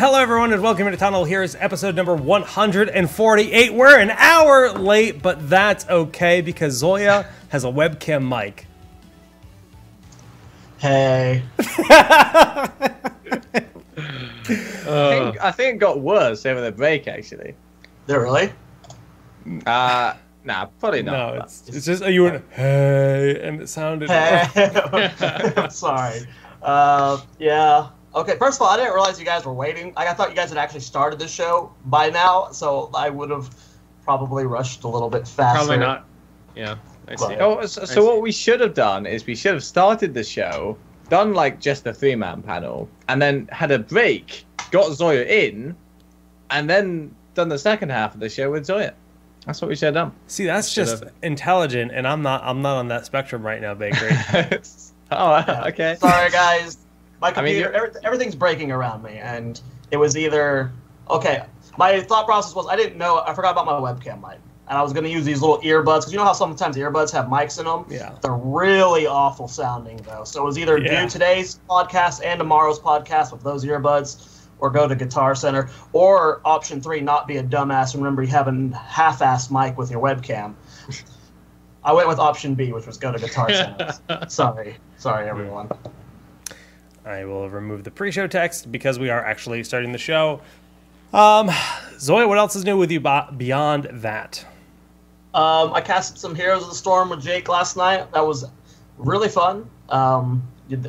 Hello everyone and welcome to TownHall. Here's episode number 148. We're an hour late, but that's okay because Zoya has a webcam mic. Hey. I think it got worse over the break, actually. Did it really? Nah, probably not. No, it's just you went hey, and it sounded. Hey. I'm sorry. Yeah. Okay. First of all, I didn't realize you guys were waiting. I thought you guys had actually started the show by now, so I would have probably rushed a little bit faster. Probably not. Yeah. I see. Oh, so what we should have done is we should have started the show, done like just a 3-man panel, and then had a break, got Zoya in, and then done the second half of the show with Zoya. That's what we should have done. See, that's just intelligent, and I'm not on that spectrum right now, Bakery. Okay. Sorry, guys. My computer, everything's breaking around me, and it was either okay. My thought process was I forgot about my webcam mic, and I was going to use these little earbuds because you know how sometimes earbuds have mics in them. Yeah. They're really awful sounding though. So it was either do today's podcast and tomorrow's podcast with those earbuds, or go to Guitar Center, or option 3, not be a dumbass. Remember, you have a half-assed mic with your webcam. I went with option B, which was go to Guitar Center. Sorry, everyone. I will remove the pre-show text because we are actually starting the show. Zoya, what else is new with you beyond that? I casted some Heroes of the Storm with Jake last night. That was really fun.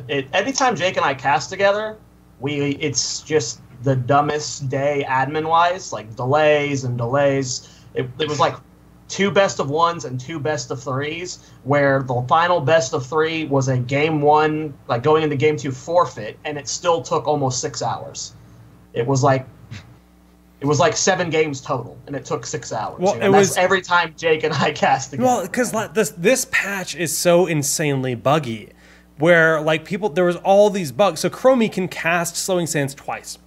Anytime Jake and I cast together, it's just the dumbest day admin-wise, like delays. It was like 2 best of 1s and 2 best of 3s, where the final best of 3 was a game 1, like going into game 2 forfeit, and it still took almost 6 hours. It was like 7 games total, and it took 6 hours. Well, that's every time Jake and I cast together. Well, because this patch is so insanely buggy, where like there was all these bugs. So Chromie can cast Slowing Sands twice.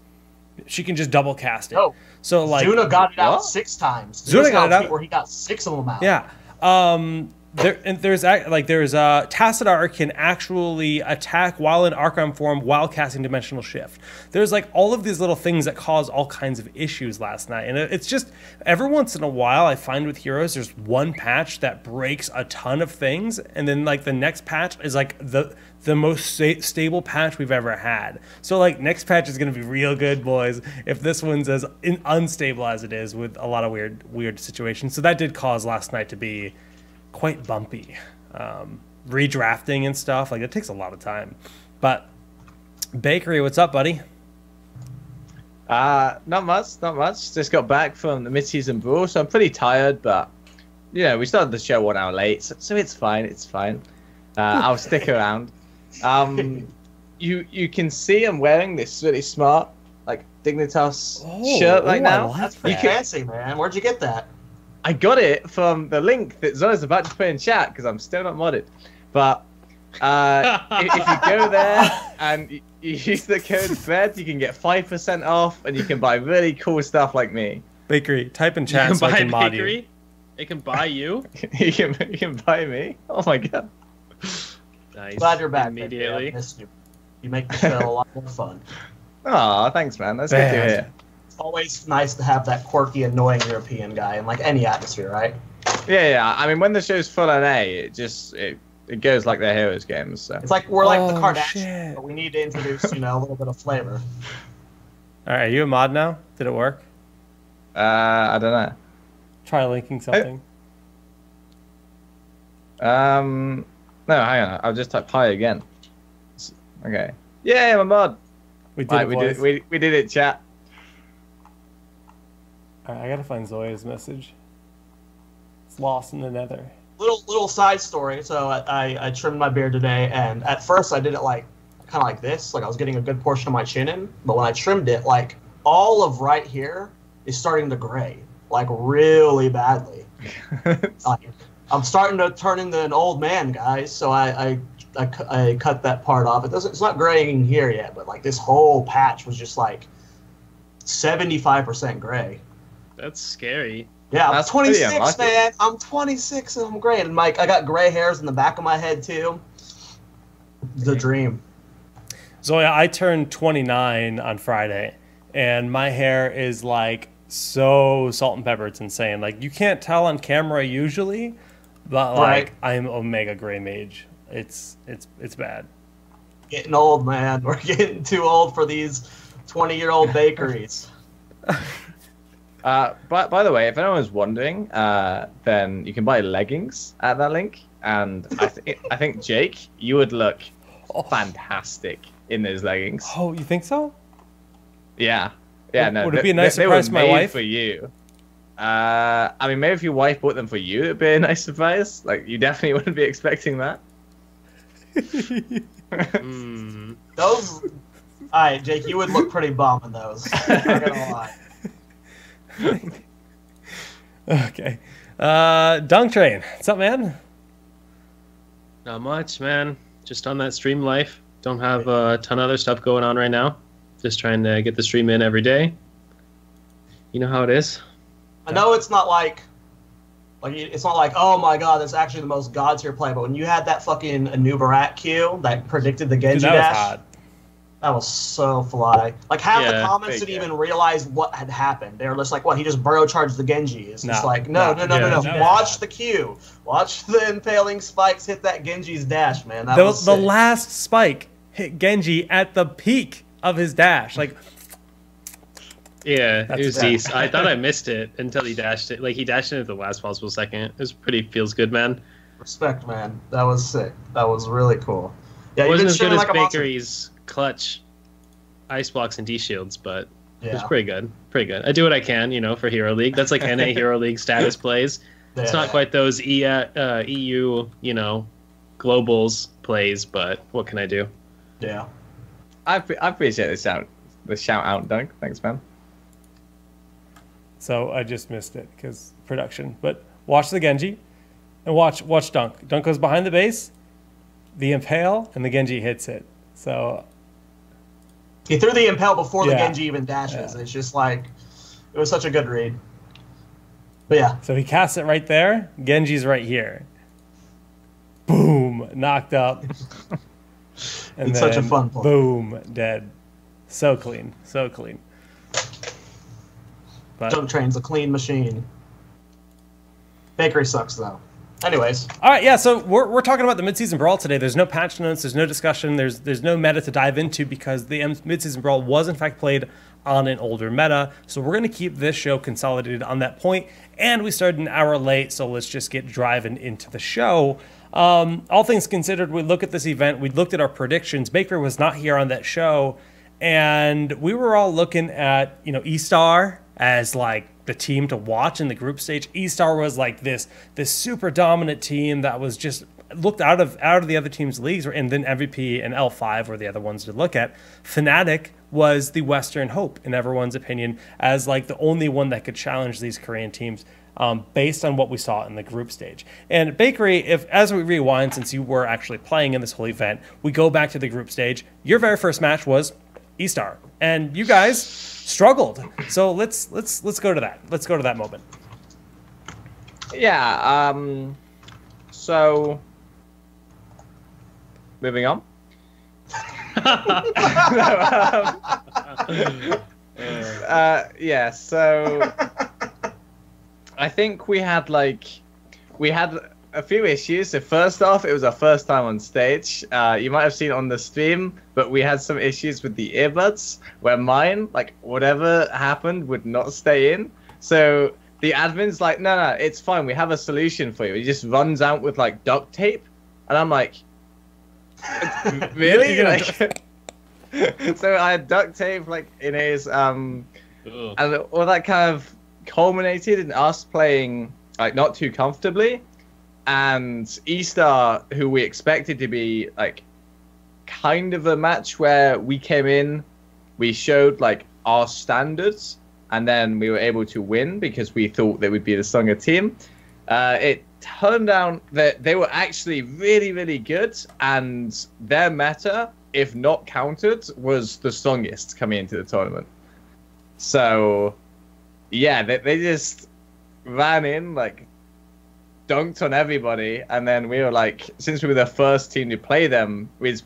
She can just double cast it. Oh. So like Zuna got it out 6 times. Zuna got it out where he got 6 of them out. Yeah. There's Tassadar can actually attack while in Archon form while casting Dimensional Shift. There's like all of these little things that cause all kinds of issues last night, and it's just every once in a while I find with Heroes there's one patch that breaks a ton of things, and then like the next patch is like the most stable patch we've ever had. So like next patch is going to be real good, boys, if this one's as unstable as it is with a lot of weird situations. So that did cause last night to be quite bumpy. Redrafting and stuff, like it takes a lot of time. But Bakery, what's up, buddy? Not much. Just got back from the mid-season brawl, so I'm pretty tired, but yeah, we started the show 1 hour late, so it's fine. I'll stick around. You can see I'm wearing this really smart like Dignitas shirt right now. That's pretty fancy, man. Where'd you get that? I got it from the link that Zoya's about to put in chat because I'm still not modded. But if you go there and you use the code FED, you can get 5% off, and you can buy really cool stuff like me. Bakery, type in chat so I can mod you. They can buy you. you can buy me. Oh my god. Nice. Glad you're back. Immediately. I missed you. You make the show a lot more fun. Oh, thanks, man. That's good to hear. Always nice to have that quirky, annoying European guy in like any atmosphere, right? Yeah. I mean, when the show's full NA, it goes like the Heroes games. So. It's like we're like the Kardashians, but we need to introduce a little bit of flavor. All right, are you a mod now? Did it work? I don't know. Try linking something. No, hang on. I'll just type hi again. Okay. Yeah, I'm a mod. We did it, chat. Alright, I gotta find Zoya's message. It's lost in the nether. Little side story. So I trimmed my beard today, and at first I did it like kind of like this, like I was getting a good portion of my chin in. But when I trimmed it, like all of right here is starting to gray, like really badly. Like, I'm starting to turn into an old man, guys. So I cut that part off. It's not graying here yet, but like this whole patch was just like 75% gray. That's scary. Yeah, I'm 26, man. I'm 26 and I'm gray. And Mike, I got gray hairs in the back of my head too. The dream. Zoya, I turned 29 on Friday, and my hair is like so salt and pepper. It's insane. Like you can't tell on camera usually, but like I'm Omega Gray Mage. It's bad. Getting old, man. We're getting too old for these 20-year-old bakeries. By the way, if anyone's wondering, then you can buy leggings at that link, and I think Jake, you would look fantastic in those leggings. Oh, you think so? Yeah. Would it be a nice surprise for my wife? For you. I mean, maybe if your wife bought them for you, it'd be a nice surprise. Like, you definitely wouldn't be expecting that. Those. Alright, Jake, you would look pretty bum in those. I'm not gonna lie. Okay. Dunk Train. What's up, man? Not much, man. Just on that stream life. Don't have a ton of other stuff going on right now. Just trying to get the stream in every day. You know how it is. I know it's not like it's not like, oh my god, that's actually the most god tier play. But when you had that fucking Anubarat Q that predicted the Genji Dude, that dash, was hot. that was so fly. Like half the Yeah, comments didn't even realize what had happened. They were just like, "What? He just burrow charged the Genji." It's just like, no. Yeah, Watch the Q. Watch the impaling spikes hit that Genji's dash, man. That The was sick. last spike hit Genji at the peak of his dash. Like, Yeah, That's it was bad. decent. I thought I missed it until he dashed it. Like, he dashed it at the last possible second. It was feels good, man. Respect, man. That was sick. That was really cool. Yeah, It you've been wasn't as good streaming as like a monster. Bakery's clutch ice blocks and D shields, but it was Yeah. pretty good. Pretty good. I do what I can, for Hero League. That's like NA Hero League status plays. It's not quite those EU, globals plays, but what can I do? Yeah. I appreciate the shout out, Dunk. Thanks, man. so I just missed it because production. But watch the Genji and watch Dunk. Dunk goes behind the base, the Impale, and the Genji hits it. So He threw the impel before the Yeah. Genji even dashes. It's just like, it was such a good read. But yeah. So he casts it right there. Genji's right here. Boom, knocked up. And It's such a then fun play. boom, dead. So clean, so clean. But Jump Train's a clean machine. Bakery sucks, though. Anyways. all right, yeah. So we're talking about the midseason brawl today. There's no patch notes. There's no discussion. There's no meta to dive into because the midseason brawl was in fact played on an older meta. So we're gonna keep this show consolidated on that point. And we started an hour late, so let's just get driving into the show. All things considered, we look at this event. We looked at our predictions. Baker was not here on that show, and we were all looking at eStar as like the team to watch in the group stage. eStar was like this super dominant team that was just looked out of the other teams' leagues, and then MVP and L5 were the other ones to look at. Fnatic was the Western hope in everyone's opinion as like the only one that could challenge these Korean teams based on what we saw in the group stage. And Bakery, as we rewind, since you were actually playing in this whole event, we go back to the group stage. Your very first match was eStar, and you guys struggled. So let's go to that. Let's go to that moment. Yeah. So, moving on. Yeah. So, I think we had a few issues. So first off, it was our first time on stage. You might have seen it on the stream, but we had some issues with the earbuds where mine, like whatever happened, would not stay in. So the admin's like, no, it's fine. We have a solution for you. He just runs out with like duct tape, and I'm like, really? Like, so I had duct tape like in his and all that kind of culminated in us playing like not too comfortably. And eStar, who we expected to be like kind of a match where we came in, we showed like our standards, and then we were able to win because we thought they would be the stronger team. It turned out that they were actually really, really good, and their meta, if not countered, was the strongest coming into the tournament. So, yeah, they just ran in, like, dunked on everybody, and then we were like, since we were the first team to play them, we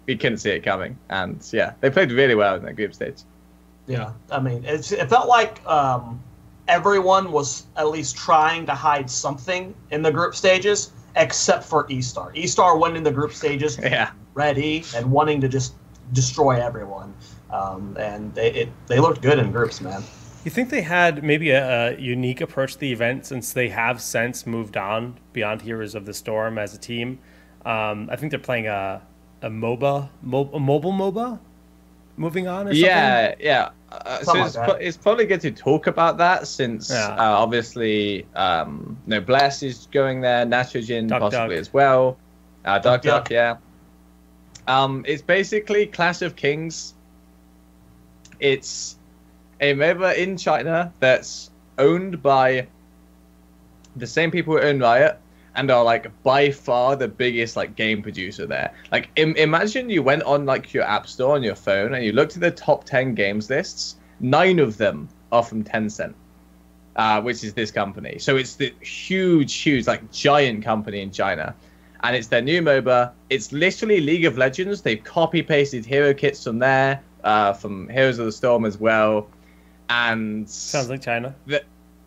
couldn't see it coming. And yeah, they played really well in that group stage. Yeah, I mean, it felt like everyone was at least trying to hide something in the group stages, except for eStar. eStar went in the group stages ready and wanting to just destroy everyone, and they looked good in groups, man. You think they had maybe a unique approach to the event since they have since moved on beyond Heroes of the Storm as a team? I think they're playing a mobile MOBA moving on or something? Yeah. It's probably good to talk about that since obviously Bless is going there, Natrogen possibly as well. Duck, yeah. It's basically Clash of Kings. It's a MOBA in China that's owned by the same people who own Riot and are like by far the biggest like game producer there. Like imagine you went on like your app store on your phone and you looked at the top 10 games lists. 9 of them are from Tencent, which is this company. So it's the huge like giant company in China, and it's their new MOBA. It's literally League of Legends. They've copy pasted hero kits from there, from Heroes of the Storm as well. And sounds like China.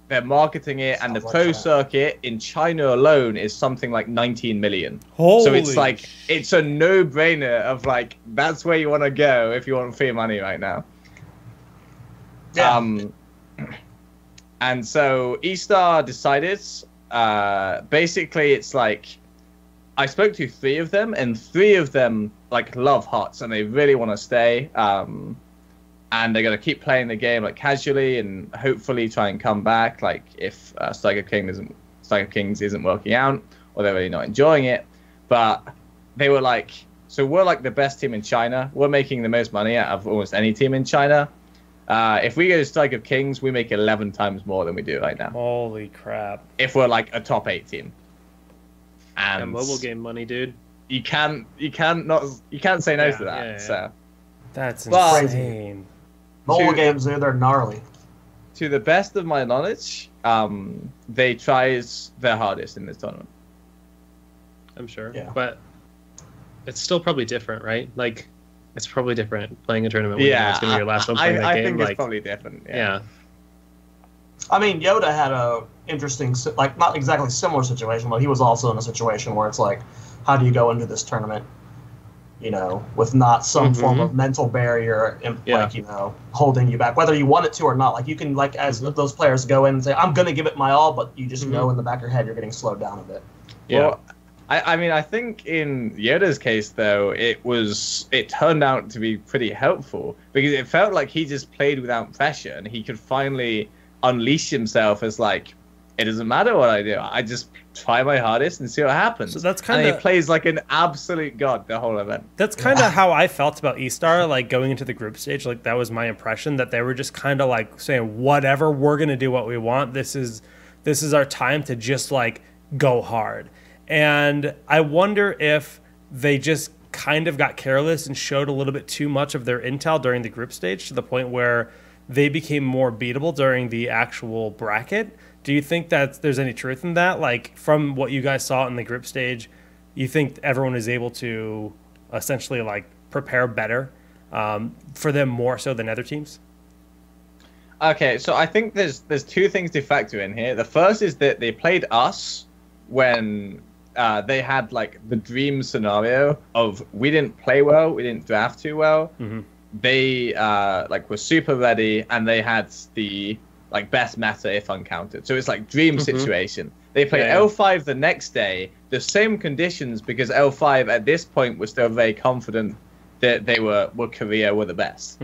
They're marketing it, and the pro circuit in China alone is something like 19 million. Holy so it's like it's a no-brainer of like that's where you want to go if you want free money right now. Yeah. And so eStar decided, basically it's like I spoke to 3 of them, and 3 of them like love HOTS and they really want to stay. And they're going to keep playing the game like casually and hopefully try and come back like if Strike of Kings isn't working out or they're really not enjoying it. But they were like, so we're like the best team in China. We're making the most money out of almost any team in China. If we go to Strike of Kings, we make 11 times more than we do right now. Holy crap. If we're like a top 8 team. And mobile game money, dude. You can't say no to that. Yeah. So that's insane. Mobile games, they're gnarly. To the best of my knowledge, they tried their hardest in this tournament. I'm sure. Yeah. But it's still probably different, right? Like, it's probably different playing a tournament when it's going to be your last one playing that game. I think it's probably different. Yeah. I mean, Yoda had a interesting, like, not exactly similar situation, but he was also in a situation where it's like, how do you go into this tournament, you know, with not some form of mental barrier, like, you know, holding you back, whether you want it to or not. Like, you can, like, as those players go in and say, I'm going to give it my all, but you just know in the back of your head you're getting slowed down a bit. Yeah. Well, I mean, I think in Yoda's case, though, it turned out to be pretty helpful because it felt like he just played without pressure and he could finally unleash himself as like, it doesn't matter what I do. I just try my hardest and see what happens. So that's kind of, and he plays like an absolute god the whole event. That's kind of how I felt about eStar, like going into the group stage. Like that was my impression, that they were just kind of like saying, whatever, we're gonna do what we want. This is our time to just like go hard. And I wonder if they just kind of got careless and showed a little bit too much of their intel during the group stage to the point where they became more beatable during the actual bracket. Do you think that there's any truth in that? Like, from what you guys saw in the group stage, you think everyone is able to essentially like prepare better for them more so than other teams? Okay, so I think there's 2 things to factor in here. The first is that they played us when they had like the dream scenario of we didn't play well, we didn't draft too well. They like were super ready and they had the like best meta if uncounted. So it's like dream situation. They play L5 the next day, the same conditions because L5 at this point was still very confident that they were Korea were the best.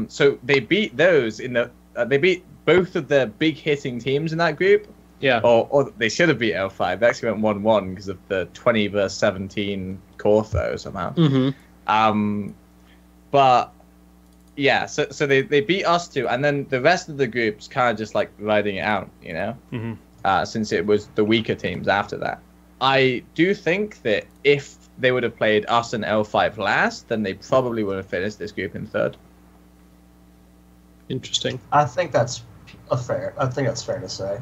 So they beat those in the they beat both of the big hitting teams in that group. Yeah. Or they should have beat L5. They actually went 1-1 because of the 20 versus 17 core throw somehow. But yeah, so they beat us too, and then the rest of the group's kind of just like riding it out, you know, since it was the weaker teams after that. I do think that if they would have played us and L5 last, then they probably would have finished this group in 3rd. Interesting. I think that's fair to say.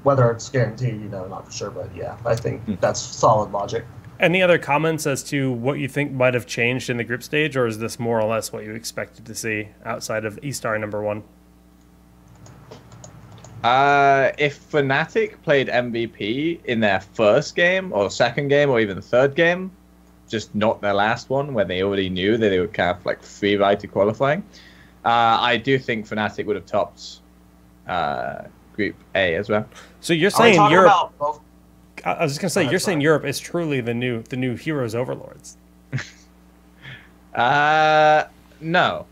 Whether it's guaranteed, you know, not for sure, but yeah, I think that's solid logic. Any other comments as to what you think might have changed in the group stage, or is this more or less what you expected to see outside of eStar #1? If Fnatic played MVP in their first game, or second game, or even third game, just not their last one, where they already knew that they would kind of like free ride to qualifying, I do think Fnatic would have topped Group A as well. So you're saying Europe? About both? I was just gonna say, you're saying Europe is truly the new heroes overlords. No.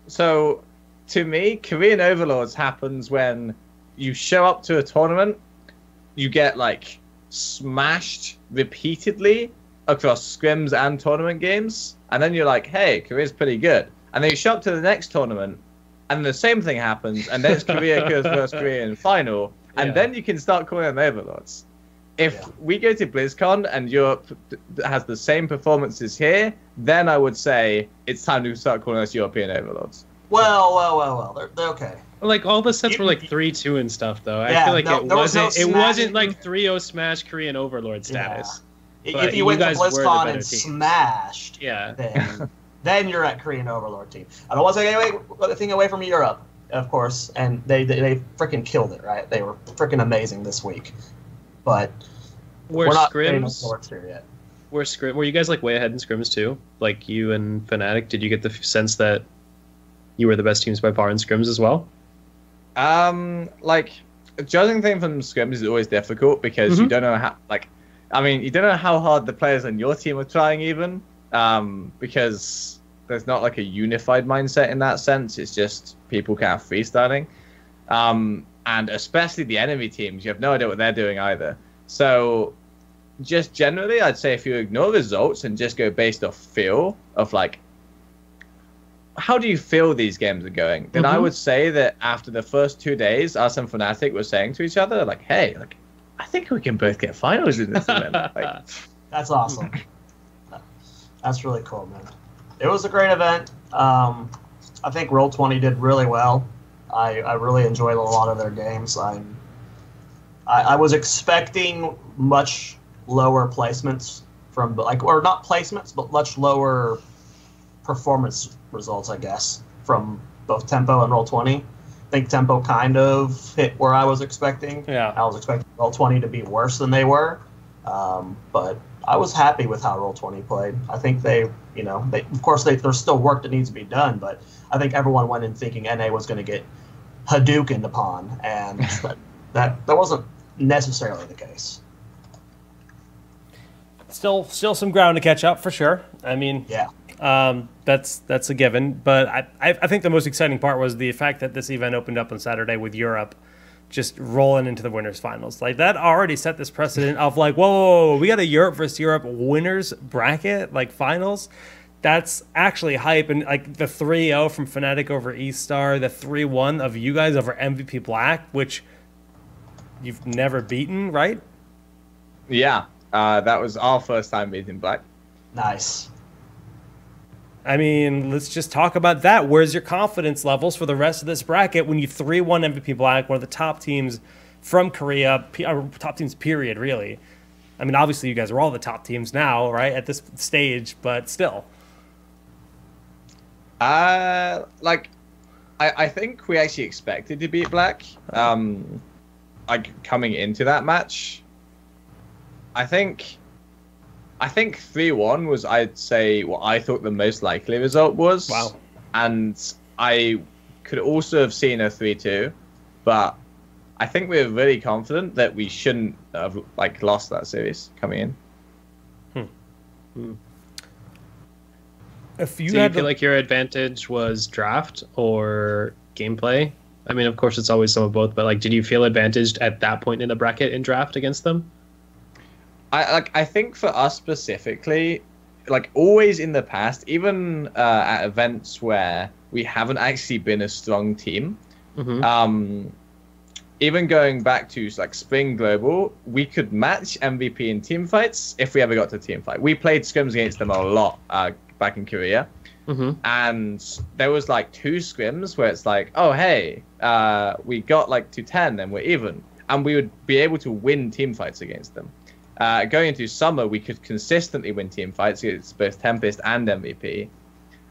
So to me, Korean overlords happens when you show up to a tournament, you get like smashed repeatedly across scrims and tournament games, and then you're like, hey, Korea's pretty good. And then you show up to the next tournament, and the same thing happens, and then it's Korea versus Korea in final, and then you can start calling them overlords. If we go to BlizzCon and Europe has the same performances here, then I would say it's time to start calling us European overlords. Well. They're okay. Like all the sets were like 3-2 and stuff, though. Yeah, I feel like it wasn't smashing. like 3-0 smash Korean overlord status. Yeah. If you went to guys were the BlizzCon better and team. smashed, then you're at Korean overlord team. I don't want to take anything away from Europe, of course, and they freaking killed it, right? They were freaking amazing this week, but we're not Korean overlords here yet. Were you guys like way ahead in scrims too? Like you and Fnatic, did you get the sense that you were the best teams by far in scrims as well? Like judging things from scrims is always difficult because you don't know how. You don't know how hard the players on your team are trying even. Because there's not like a unified mindset in that sense. It's just people kind of freestyling. And especially the enemy teams, you have no idea what they're doing either. So just generally, I'd say if you ignore results and just go based off feel of like, how do you feel these games are going? Then I would say that after the first 2 days, us and Fnatic were saying to each other, like, hey, like, I think we can both get finals in this event. Like, that's awesome. That's really cool, man. It was a great event. I think Roll20 did really well. I really enjoyed a lot of their games. I was expecting much lower placements from or not placements, but much lower performance results, I guess, from both Tempo and Roll20. I think Tempo kind of hit where I was expecting. Yeah. I was expecting Roll20 to be worse than they were, but I was happy with how Roll20 played. I think of course, there's still work that needs to be done, but I think everyone went in thinking NA was going to get Hadoukened upon, and that wasn't necessarily the case. Still some ground to catch up for sure. I mean, that's a given. But I think the most exciting part was the fact that this event opened up on Saturday with Europe just rolling into the winners finals. Like that already set this precedent of like, whoa, we got a Europe versus Europe winners bracket, like finals. That's actually hype. And like the 3-0 from Fnatic over eStar, the 3-1 of you guys over MVP Black, which you've never beaten, right? Yeah, that was our first time beating Black. Nice. I mean, let's just talk about that. Where's your confidence levels for the rest of this bracket when you 3-1 MVP Black, one of the top teams from Korea, top teams period, really? I mean, obviously you guys are all the top teams now, right, at this stage, but still. I think we actually expected to beat Black, like coming into that match. I think 3-1 was, I'd say, what I thought the most likely result was. Wow. And I could also have seen a 3-2, but I think we were really confident that we shouldn't have like lost that series coming in. If you Do you feel like your advantage was draft or gameplay? I mean, of course, it's always some of both, but like, did you feel advantaged at that point in the bracket in draft against them? I think for us specifically, like always in the past, even at events where we haven't actually been a strong team, even going back to like Spring Global, we could match MVP in team fights if we ever got to team fight. We played scrims against them a lot back in Korea, and there was like 2 scrims where it's like, oh hey, we got like to 10 and we're even, and we would be able to win team fights against them. Going into summer, we could consistently win team fights. It's both Tempest and MVP.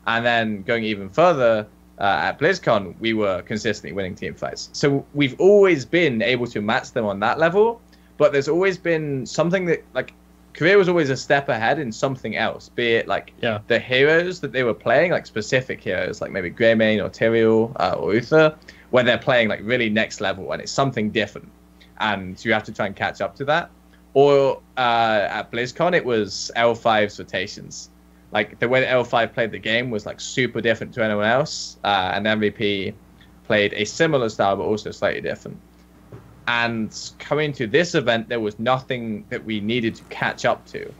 And then going even further, at BlizzCon, we were consistently winning team fights. So we've always been able to match them on that level, but there's always been something that, like, Korea was always a step ahead in something else, be it, like, the heroes that they were playing, like, specific heroes, like maybe Greymane or Tyrael or Uther, where they're playing, like, really next level, and it's something different. And you have to try and catch up to that. Or at BlizzCon, it was L5's rotations. Like, the way that L5 played the game was, like, super different to anyone else. And MVP played a similar style, but also slightly different. And coming to this event, there was nothing that we needed to catch up to.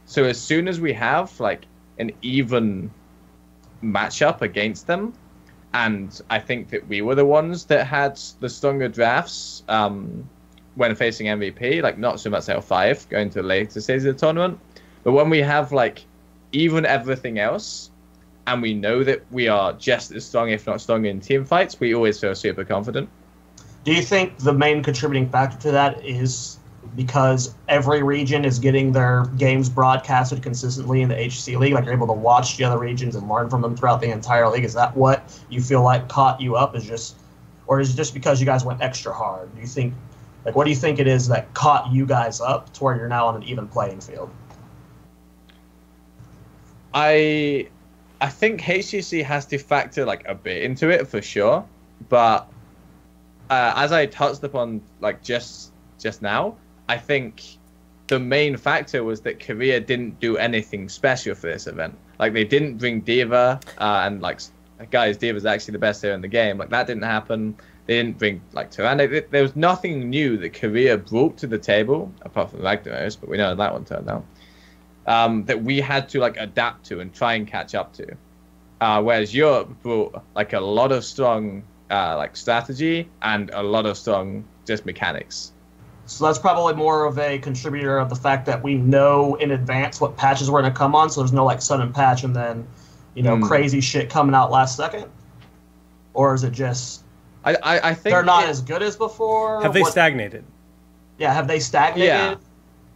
So as soon as we have, like, an even matchup against them, and I think that we were the ones that had the stronger drafts when facing MVP, like, not so much L5 going to the later stages of the tournament, but when we have, like, even everything else, and we know that we are just as strong, if not stronger, in team fights, we always feel super confident. Do you think the main contributing factor to that is because every region is getting their games broadcasted consistently in the HGC League? Like, you're able to watch the other regions and learn from them throughout the entire league? Is that what you feel like caught you up? Or is it just because you guys went extra hard? Do you think, like, what do you think it is that caught you guys up to where you're now on an even playing field? I think HGC has to factor, like, a bit into it for sure, but as I touched upon, like, just now, I think the main factor was that Korea didn't do anything special for this event. Like, they didn't bring D.Va, and, like, guys, D.Va's actually the best hero in the game. Like, that didn't happen. They didn't bring, like, Tyrannic. There was nothing new that Korea brought to the table, apart from Ragnaros, but we know how that one turned out. That we had to, like, adapt to and try and catch up to. Whereas Europe brought, like, a lot of strong, like, strategy and a lot of strong just mechanics. So that's probably more of a contributor of the fact that we know in advance what patches we're going to come on, so there's no, like, sudden patch and then, you know, crazy shit coming out last second? Or is it just I think they're not as good as before? Have they stagnated? Yeah, have they stagnated? Yeah.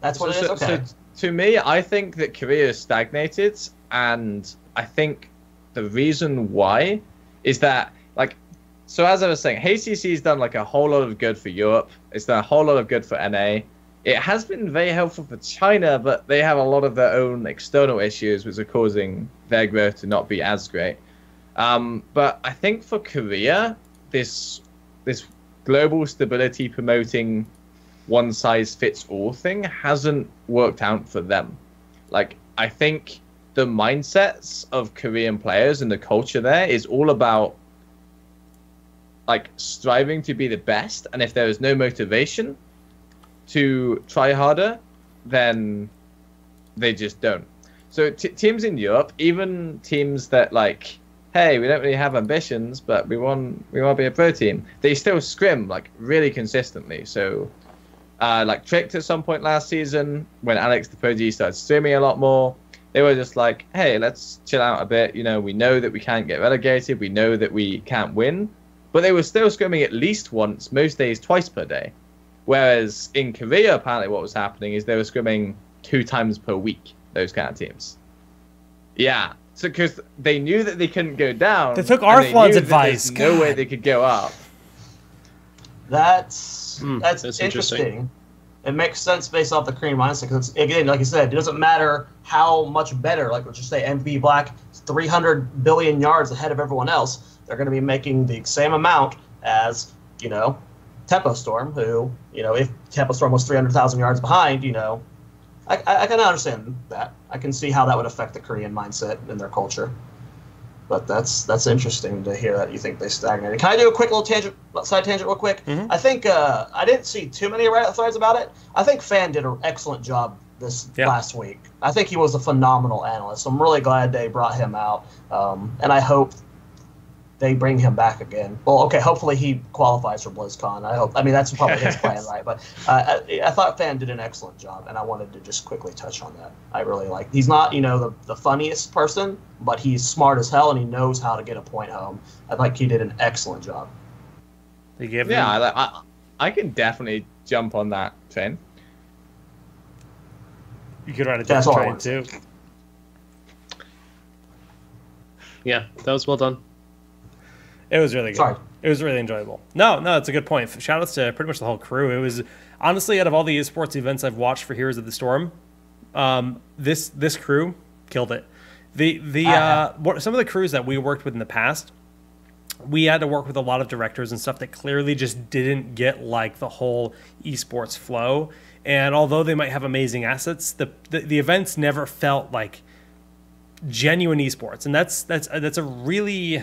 That's what it is? Okay. So to me, I think that Korea is stagnated, and I think the reason why is that, like, so as I was saying, HCC's done, like, a whole lot of good for Europe. It's done a whole lot of good for NA. It has been very helpful for China, but they have a lot of their own external issues which are causing their growth to not be as great. But I think for Korea, this global stability promoting one-size-fits-all thing hasn't worked out for them. Like, I think the mindsets of Korean players and the culture there is all about, like, striving to be the best, and if there is no motivation to try harder, then they just don't. So teams in Europe, even teams that, like, hey, we don't really have ambitions, but we want to be a pro team, they still scrim, like, really consistently. So like, Tricked at some point last season, when Alex the Pro G started streaming a lot more, they were just like, hey, let's chill out a bit. You know, we know that we can't get relegated. We know that we can't win. But they were still scrimming at least once, most days twice per day. Whereas in Korea, apparently what was happening is they were scrimming 2 times per week, those kind of teams. Yeah. So because they knew that they couldn't go down. They took Arflon's advice. There's no way they could go up. That's interesting. It makes sense based off the Korean mindset, because, again, like you said, it doesn't matter how much better, like, let's just say MVP Black is 300 billion yards ahead of everyone else. They're going to be making the same amount as, you know, Tempo Storm, who, you know, if Tempo Storm was 300,000 yards behind, you know, I kind of understand that. I can see how that would affect the Korean mindset and their culture. But that's interesting to hear that you think they stagnated. Can I do a quick little side tangent real quick? Mm-hmm. I think I didn't see too many Reddit threads about it. I think Fan did an excellent job last week. I think he was a phenomenal analyst. I'm really glad they brought him out, and I hope they bring him back again. Well, okay, hopefully he qualifies for BlizzCon. I mean, that's probably his plan, right? But I thought Fan did an excellent job, and I wanted to just quickly touch on that. I really like. He's not, you know, the funniest person, but he's smart as hell, and he knows how to get a point home. I think he did an excellent job. I can definitely jump on that train. You could ride a That's different all I train want. too. Yeah, that was well done. It was really good. Sorry. It was really enjoyable. No, it's a good point. Shout outs to pretty much the whole crew. It was honestly, out of all the esports events I've watched for Heroes of the Storm, this crew killed it. Some of the crews that we worked with in the past, we had to work with a lot of directors and stuff that clearly just didn't get like the whole esports flow. And although they might have amazing assets, the events never felt like genuine esports. And that's a really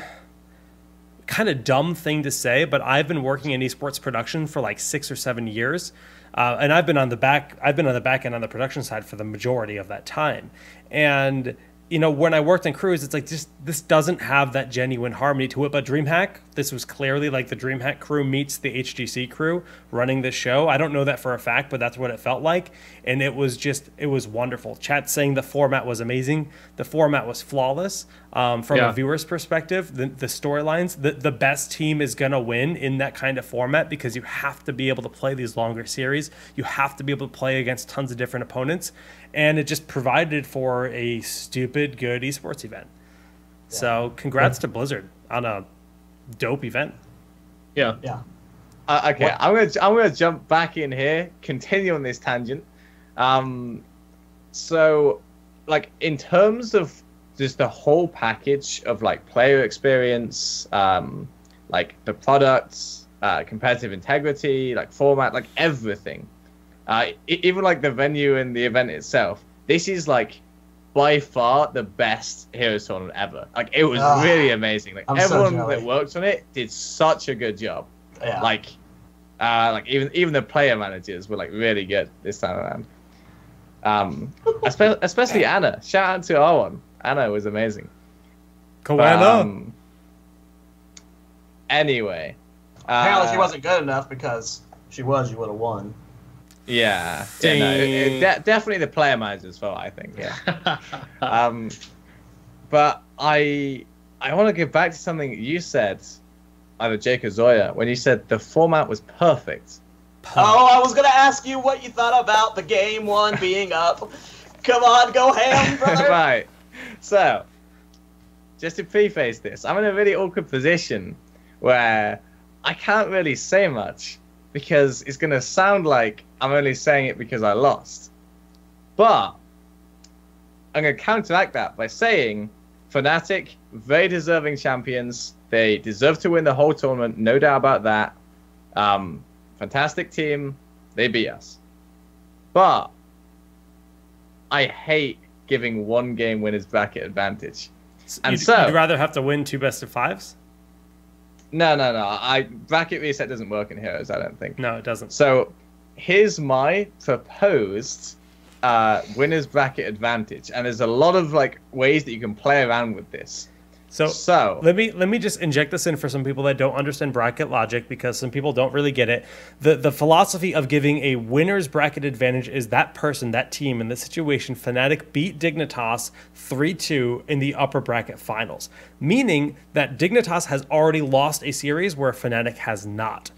kind of dumb thing to say, but I've been working in esports production for like 6 or 7 years. And I've been on the back end on the production side for the majority of that time. And you know, when I worked in crews, it's like this doesn't have that genuine harmony to it. But DreamHack, this was clearly like the DreamHack crew meets the HGC crew running this show. I don't know that for a fact, but that's what it felt like. And it was wonderful. Chat saying the format was amazing. The format was flawless from a viewer's perspective. The storylines, the best team is going to win in that kind of format because you have to be able to play these longer series. You have to be able to play against tons of different opponents. And it just provided for a stupid good esports event. Yeah. So congrats to Blizzard on a dope event. Yeah. Yeah. Okay, I'm gonna jump back in here, continue on this tangent. So, like in terms of just the whole package of like player experience, like the products, competitive integrity, like format, like everything. Even like the venue and the event itself, this is like by far the best Heroes tournament ever. Like it was really amazing. Like everyone that worked on it did such a good job. Yeah. Like even the player managers were like really good this time around. Especially Anna. Shout out to our one. Anna was amazing. Koana. Anyway, apparently she wasn't good enough because you would have won. Yeah, definitely the player manager's fault, I think. Yeah, but I want to get back to something you said, either Jake or Zoya, when you said the format was perfect. Oh, I was gonna ask you what you thought about the game one being up. Come on, go ham, brother. Right. So, just to preface this, I'm in a really awkward position where I can't really say much because it's gonna sound like I'm only saying it because I lost. But I'm going to counteract that by saying Fnatic, very deserving champions. They deserve to win the whole tournament, no doubt about that. Fantastic team. They beat us. But I hate giving one game winners bracket advantage. And you'd rather have to win 2 best-of-5s? No. Bracket reset doesn't work in Heroes, I don't think. No, it doesn't. So here's my proposed winners bracket advantage, and there's a lot of like ways that you can play around with this. So let me just inject this in for some people that don't understand bracket logic, because some people don't really get it. The philosophy of giving a winner's bracket advantage is that person, that team, in this situation, Fnatic beat Dignitas 3-2 in the upper bracket finals, meaning that Dignitas has already lost a series where Fnatic has not.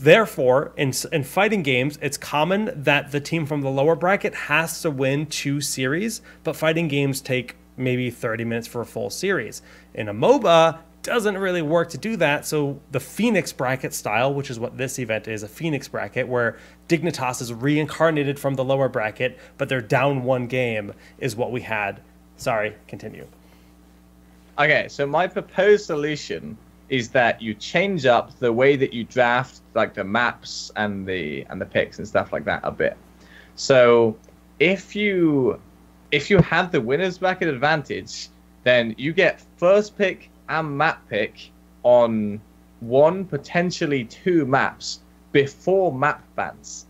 Therefore, in fighting games, it's common that the team from the lower bracket has to win 2 series, but fighting games take maybe 30 minutes for a full series. In a MOBA, doesn't really work to do that, so the Phoenix bracket style, which is what this event is, a Phoenix bracket, where Dignitas is reincarnated from the lower bracket, but they're down 1 game, is what we had. Sorry, continue. Okay, so my proposed solution is that you change up the way that you draft, like the maps and the picks and stuff like that a bit. So if you have the winner's bracket advantage, then you get first pick and map pick on 1, potentially 2 maps before map bans.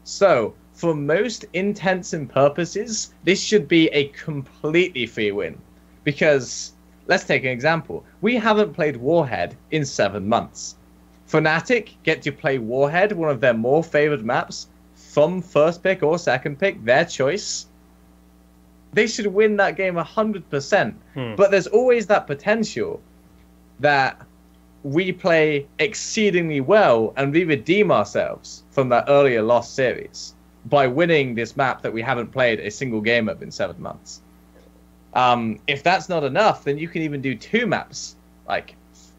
So for most intents and purposes, this should be a completely free win, because let's take an example. We haven't played Warhead in 7 months. Fnatic get to play Warhead, one of their more favored maps, from first pick or second pick, their choice. They should win that game 100%. But there's always that potential that we play exceedingly well and we redeem ourselves from that earlier lost series. by winning this map that we haven't played a single game of in 7 months. If that's not enough, then you can even do 2 maps, like,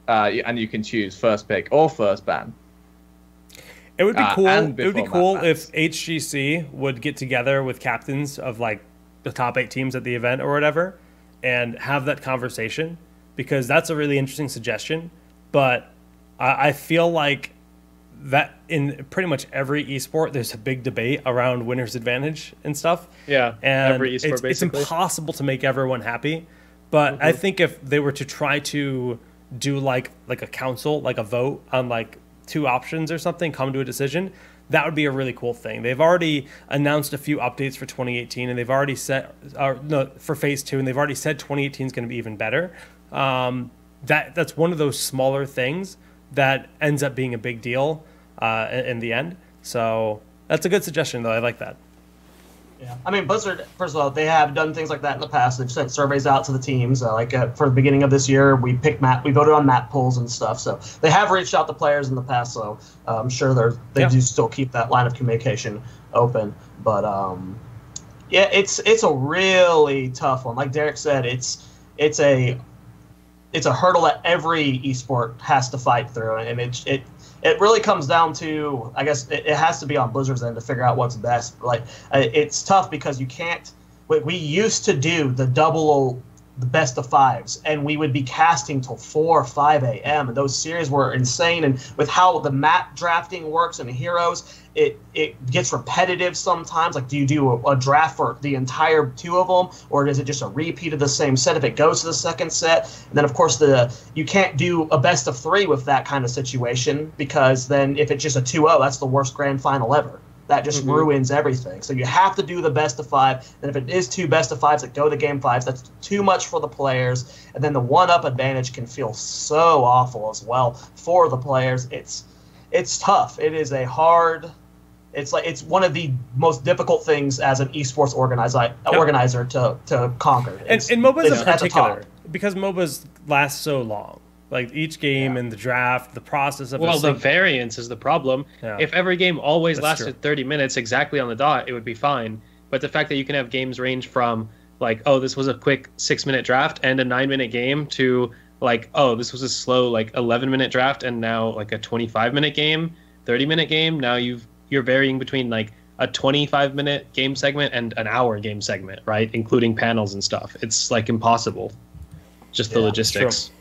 and you can choose first pick or first ban. It would be cool. It would be cool if HGC would get together with captains of like the top 8 teams at the event or whatever, and have that conversation, because that's a really interesting suggestion. But I feel like that in pretty much every esport, there's a big debate around winner's advantage and stuff. Yeah, and every esport it's impossible to make everyone happy. But I think if they were to try to do like a council, like a vote on like 2 options or something, come to a decision, that would be a really cool thing. They've already announced a few updates for 2018, and they've already set for Phase 2, and they've already said 2018 is going to be even better. That's one of those smaller things that ends up being a big deal in the end. So that's a good suggestion, though. I like that. Yeah, I mean, Blizzard, first of all, they have done things like that in the past. They've sent surveys out to the teams. For the beginning of this year, we voted on map polls and stuff. So they have reached out to players in the past. So I'm sure they do still keep that line of communication open. But yeah, it's a really tough one. Like Derek said, it's a hurdle that every esport has to fight through, and it really comes down to, I guess, it has to be on Blizzard's end to figure out what's best. Like, it's tough because you can't. We used to do the best of 5s, and we would be casting till 4 or 5 a.m. and those series were insane. And with how the map drafting works and the heroes, it gets repetitive sometimes. Like, do you do a draft for the entire 2 of them, or is it just a repeat of the same set if it goes to the second set? And then, of course, you can't do a best of 3 with that kind of situation, because then if it's just a 2-0, that's the worst grand final ever. That just ruins everything. So you have to do the best of 5. And if it is 2 best of 5s that go to game 5s, that's too much for the players. And then the 1-up advantage can feel so awful as well for the players. It's tough. It is a hard. It's one of the most difficult things as an esports organizer to conquer. And MOBAs in particular, because MOBAs last so long. Like each game and the draft, the process of the variance is the problem. Yeah. If every game always lasted 30 minutes exactly on the dot, it would be fine. But the fact that you can have games range from like, oh, this was a quick 6-minute draft and a 9-minute game, to like, oh, this was a slow like 11-minute draft and now like a 25-minute game, 30-minute game. Now you're varying between like a 25-minute game segment and an hour game segment, right? Including panels and stuff. It's like impossible. Just the logistics. True.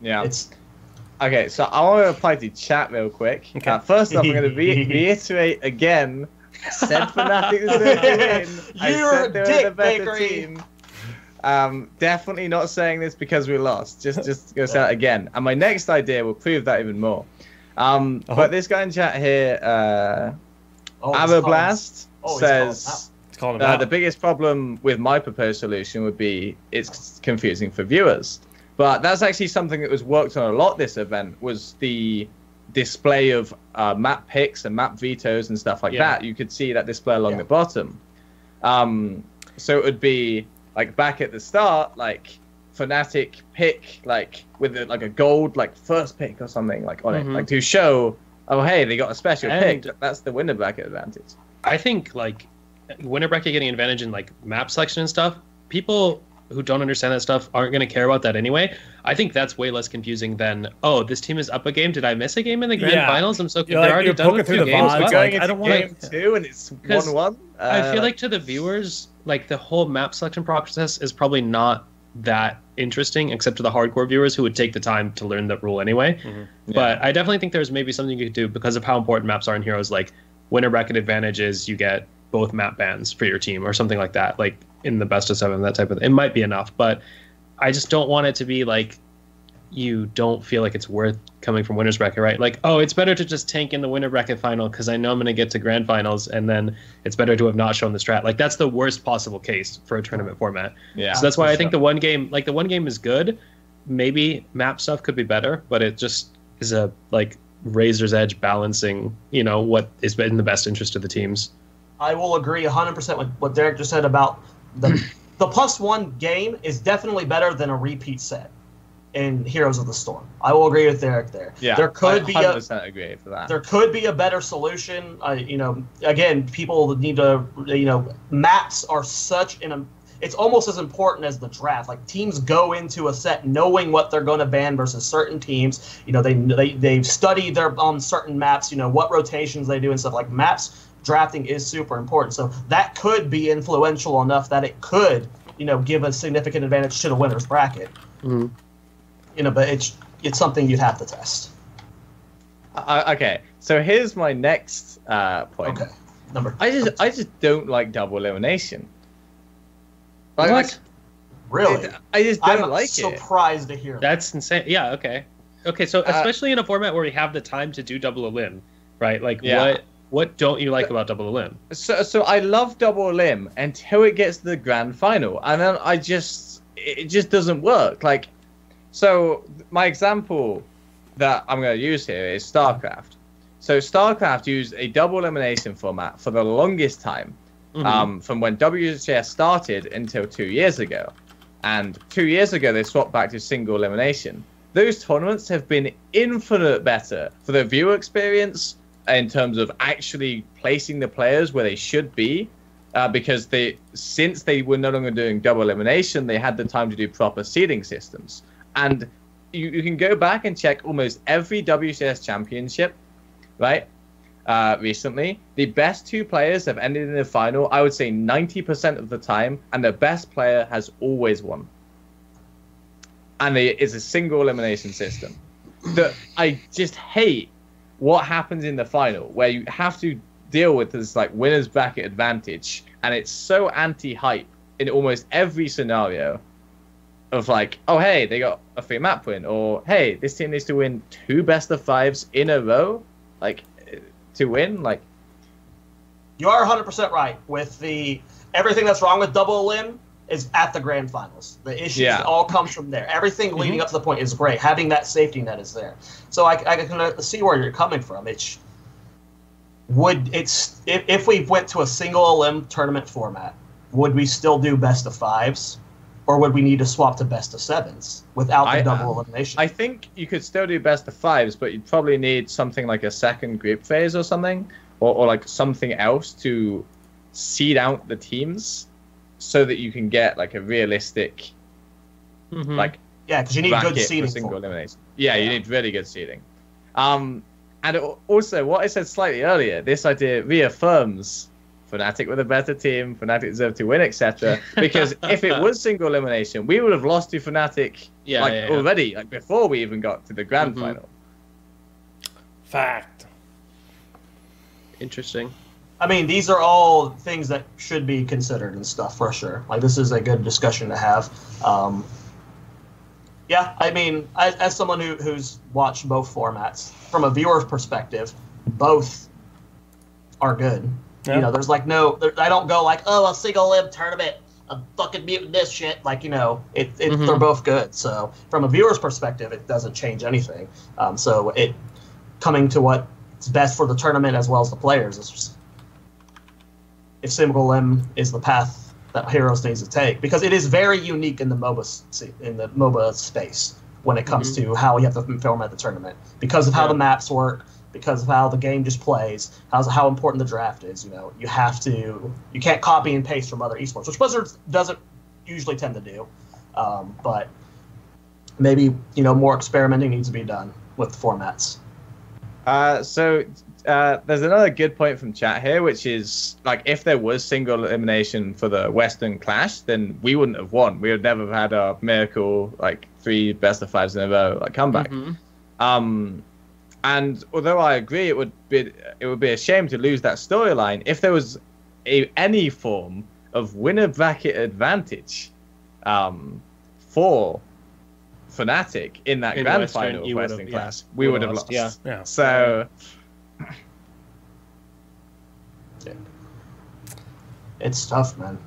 Yeah. Okay, so I want to reply to chat real quick. Okay. First off, I'm going to reiterate again. I said Fnatic was going to win. I said they were the better team. Definitely not saying this because we lost. Just going to say that again. And my next idea will prove that even more. But this guy in chat here, Aroblast, says the biggest problem with my proposed solution would be it's confusing for viewers. But that's actually something that was worked on a lot this event, was the display of map picks and map vetoes and stuff like that. You could see that display along the bottom. So it would be like back at the start, like Fnatic pick like with like a gold like first pick or something like on it, like to show, oh hey, they got a special pick. That's the winner bracket advantage. I think like winner bracket getting advantage in like map selection and stuff, people who don't understand that stuff aren't going to care about that anyway. I think that's way less confusing than, oh, this team is up a game. Did I miss a game in the grand finals? I'm so confused. They're already done with 2 games. I don't want game 2 and it's 1-1. I feel like to the viewers, like the whole map selection process is probably not that interesting, except to the hardcore viewers who would take the time to learn the rule anyway. But I definitely think there's maybe something you could do because of how important maps are in Heroes. Like winner bracket advantage is you get both map bans for your team or something like that. Like in the best of 7, that type of thing. It might be enough, but I just don't want it to be like you don't feel like it's worth coming from winner's bracket, right? Like, oh, it's better to just tank in the winner bracket final because I know I'm going to get to grand finals, and then it's better to have not shown the strat. Like, that's the worst possible case for a tournament format. Yeah. So that's why I think the one game is good. Maybe map stuff could be better, but it just is a like razor's edge balancing, what is in the best interest of the teams. I will agree 100% with what Derek just said about the +1 game is definitely better than a repeat set. in Heroes of the Storm. I will agree with Derek there. Yeah, there could be 100% agree for that. There could be a better solution. You know, again, people need to, you know, maps are such an, it's almost as important as the draft. Like, teams go into a set knowing what they're going to ban versus certain teams. You know, they've studied their certain maps, you know, what rotations they do and stuff. Like, maps drafting is super important. So that could be influential enough that it could, you know, give a significant advantage to the winner's bracket. Mm-hmm. You know, but it's something you'd have to test. Okay, so here's my next point. Okay, I just don't like double elimination. Like, What? Really? I just don't I'm like it. surprised to hear that. That's insane. Yeah. Okay. Okay. So especially in a format where we have the time to do double elim, right? Like, what don't you like about double elim? So I love double elim until it gets to the grand final, and then it just doesn't work. Like, so my example that I'm going to use here is StarCraft. So StarCraft used a double elimination format for the longest time. From when WCS started until 2 years ago. And 2 years ago, they swapped back to single elimination. Those tournaments have been infinite better for the viewer experience in terms of actually placing the players where they should be. Because since they were no longer doing double elimination, they had the time to do proper seeding systems. And you can go back and check almost every WCS championship, right? Recently, the best two players have ended in the final, I would say 90% of the time, and the best player has always won. And it's a single elimination system. I just hate what happens in the final, where you have to deal with this like winner's bracket advantage, and it's so anti-hype in almost every scenario of like, oh hey, they got a free map win, or hey, this team needs to win 2 best-of-5s in a row, like, to win. Like, you are 100% right with everything that's wrong with double elim is at the grand finals. The issues all comes from there. Everything leading up to the point is great. Having that safety net is there. So I can see where you're coming from. If we went to a single elim tournament format, would we still do best of 5s? Or would we need to swap to best of 7s without the double elimination? I think you could still do best of 5s, but you'd probably need something like a second group phase or something, or like something else to seed out the teams, so that you can get like a realistic, like, because you need good seeding. Single elimination. Yeah, you need really good seeding. And also, what I said slightly earlier, this idea reaffirms Fnatic with a better team, Fnatic deserve to win, etc. Because if it was single elimination, we would have lost to Fnatic already, like before we even got to the grand final. Fact. Interesting. I mean, these are all things that should be considered and stuff for sure. Like, this is a good discussion to have. Yeah, I mean, as someone who's watched both formats, from a viewer's perspective, both are good. Yeah. You know, there's like I don't go like, oh, a single elim tournament, I'm fucking muting this shit. Like, you know, they're both good. So from a viewer's perspective, it doesn't change anything. So it coming to what's best for the tournament as well as the players is just, if single elim is the path that Heroes needs to take, because it is very unique in the MOBA space when it comes to how you have to format the tournament, because of how the maps work, because of how the game just plays, how important the draft is. You know, you can't copy and paste from other esports, which Blizzard doesn't usually tend to do. But maybe, you know, more experimenting needs to be done with the formats. So there's another good point from chat here, which is, like, if there was single elimination for the Western Clash, then we wouldn't have won. We would never have had a miracle, like, 3 best-of-5s in a row, like, comeback. And although I agree it would be a shame to lose that storyline, if there was any form of winner bracket advantage for Fnatic in that grand final of Western Clash, we would have lost. Yeah. So it's tough, man.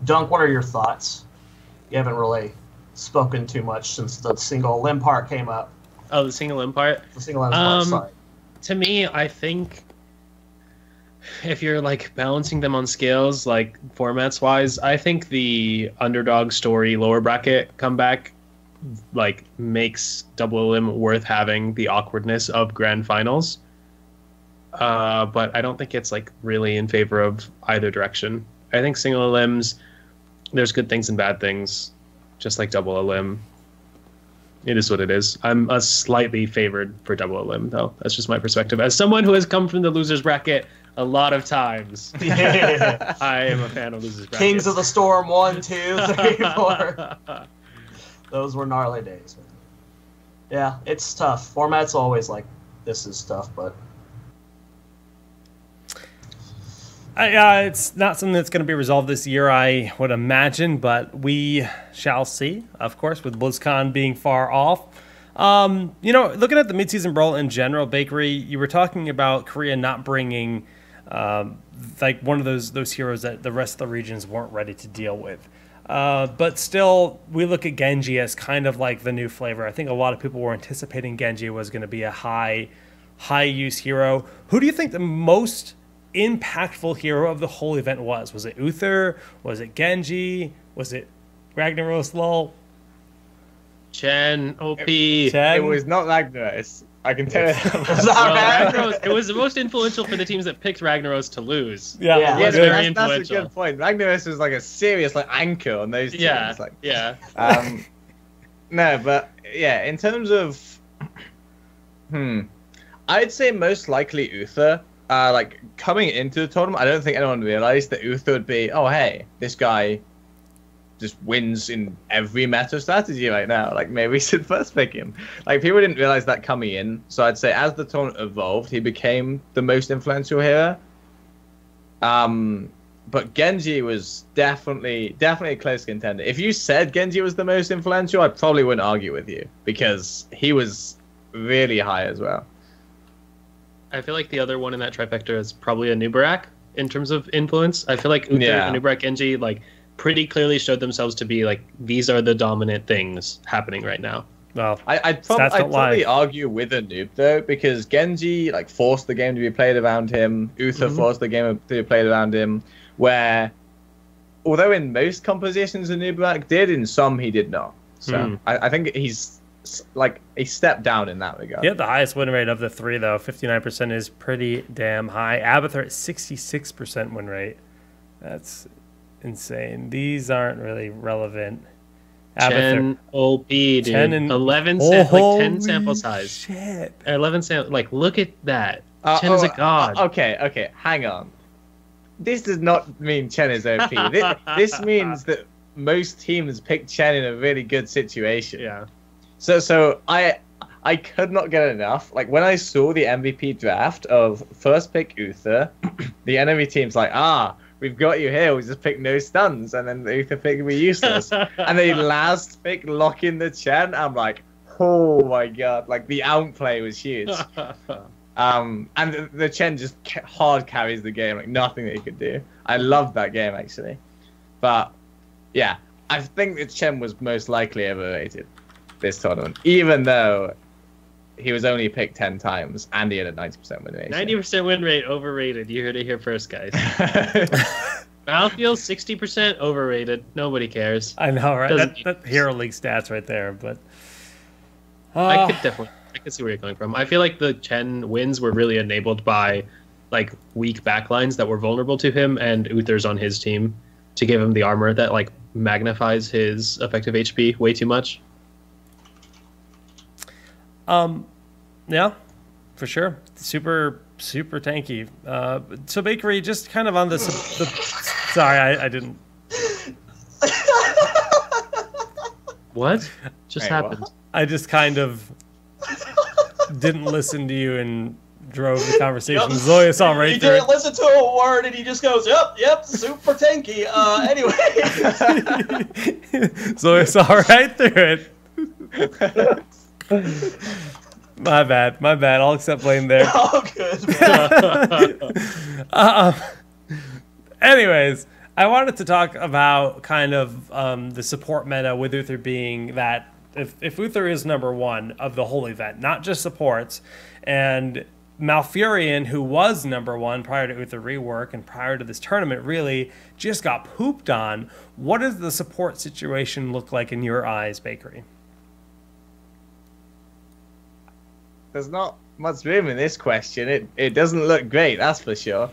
Dunk, what are your thoughts? You haven't really spoken too much since the single elim part came up. Oh, the single elim part? The single elim part, sorry. To me, I think if you're like balancing them on scales, like formats wise, I think the underdog story lower bracket comeback like makes double elim worth having the awkwardness of grand finals. But I don't think it's like really in favor of either direction. I think single elims, there's good things and bad things, just like double elim. It is what it is. I'm a slightly favored for double elim, though. That's just my perspective. As someone who has come from the losers bracket a lot of times, Yeah. I am a fan of losers bracket. Kings of the Storm 1, 2, 3, 4. Those were gnarly days. Man. Yeah, it's tough. Format's always like, this is tough, but... It's not something that's going to be resolved this year, I would imagine, but we shall see, of course, with BlizzCon being far off. You know, looking at the midseason brawl in general, Bakery, you were talking about Korea not bringing like one of those heroes that the rest of the regions weren't ready to deal with. But still, we look at Genji as kind of like the new flavor. I think a lot of people were anticipating Genji was going to be a high use hero. Who do you think the most impactful hero of the whole event was? Was it Uther? Was it Genji? Was it Ragnaros lol? Chen, OP. Chen? It was not Ragnaros. I can tell you that. Ragnaros, it was the most influential for the teams that picked Ragnaros to lose. Yeah, Yeah. Yeah, It's very that's a influential. good point. Ragnaros was like a serious like anchor on those teams. Yeah, Like, yeah. no, but yeah, in terms of, I'd say most likely Uther. Like coming into the tournament, I don't think anyone realized that Uther would be, oh hey, this guy just wins in every meta strategy right now. Like maybe we should first pick him. Like people didn't realize that coming in. So I'd say as the tournament evolved, he became the most influential hero. But Genji was definitely a close contender. If you said Genji was the most influential, I probably wouldn't argue with you because he was really high as well. I feel like the other one in that trifecta is probably a Nubarak in terms of influence. I feel like Uther, Nubarak, Genji, like pretty clearly showed themselves to be like these are the dominant things happening right now. Well, I'd probably argue with a noob though, because Genji like forced the game to be played around him. Uther forced the game to be played around him. Where, although in most compositions a Nubarak did, in some he did not. So I think he's like a step down in that regard. yeah, the highest win rate of the three, though. 59% is pretty damn high. Abathur at 66% win rate. That's insane. These aren't really relevant. Chen OP, dude. 10 and 11 like 10 sample size. Shit. 11 sample, like look at that. Chen is a god. Okay, hang on. This does not mean Chen is OP. This means that most teams pick Chen in a really good situation. Yeah. So I could not get enough. Like when I saw the MVP draft of first pick Uther, the enemy team's like, we've got you here. We just pick no stuns, and then the Uther pick will be useless. And the last pick lock in the Chen. I'm like, oh my god! Like the outplay was huge. And the Chen just hard carries the game. Like nothing that he could do. I loved that game actually. But yeah, I think that Chen was most likely overrated this tournament, even though he was only picked 10 times and he had a 90% win rate. 90% win rate, overrated. You heard it here first, guys. Battlefield, 60% overrated. Nobody cares. I know, right? That Hero League stats right there, but... I could see where you're coming from. I feel like the Chen wins were really enabled by like weak backlines that were vulnerable to him, and Uther's on his team to give him the armor that like magnifies his effective HP way too much. Yeah, for sure. Super tanky. So Bakery, just kind of on this. Sorry, I didn't. What just happened? What? I just kind of didn't listen to you and drove the conversation. Yep. Zoya saw right he through didn't listen to a word, and he just goes, yep, super tanky. Anyway. Zoya saw right through it. My bad. I'll accept blame there. Oh, good. Anyways, I wanted to talk about kind of the support meta with Uther being that if Uther is number one of the whole event, not just supports, and Malfurion, who was number one prior to Uther rework and prior to this tournament, really just got pooped on. What does the support situation look like in your eyes, Bakery? there's not much room in this question. It doesn't look great, that's for sure.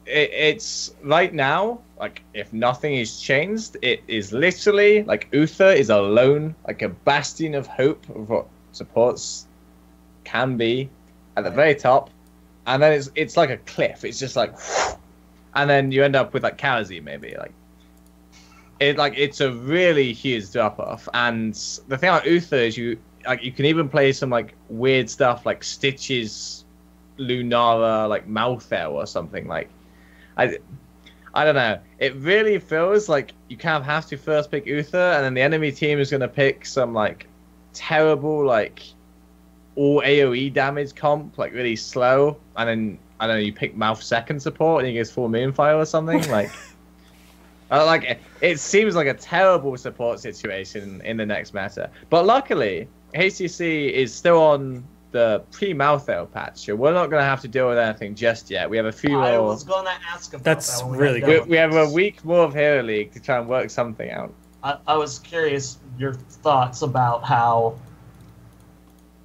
It's right now, like, if nothing is changed, it is literally like Uther is alone, like a bastion of hope of what supports can be at the very top, and then it's like a cliff. It's just like, and then you end up with like Karazi maybe, it's a really huge drop off. And the thing about Uther is you can even play some like weird stuff like Stitches, Lunara, like Malthair or something. Like, I don't know. It really feels like you kind of have to first pick Uther, and then the enemy team is going to pick some like terrible like all AoE damage comp, like really slow, and then I don't know, you pick Mouth second support and he gets full Moonfire or something. Like, it seems like a terrible support situation in the next meta. But luckily, HGC is still on the pre-Malthair patch, so we're not going to have to deal with anything just yet. We have a few more. I was going to ask about That's that when really good. We have a week more of Hero League to try and work something out. I was curious your thoughts about how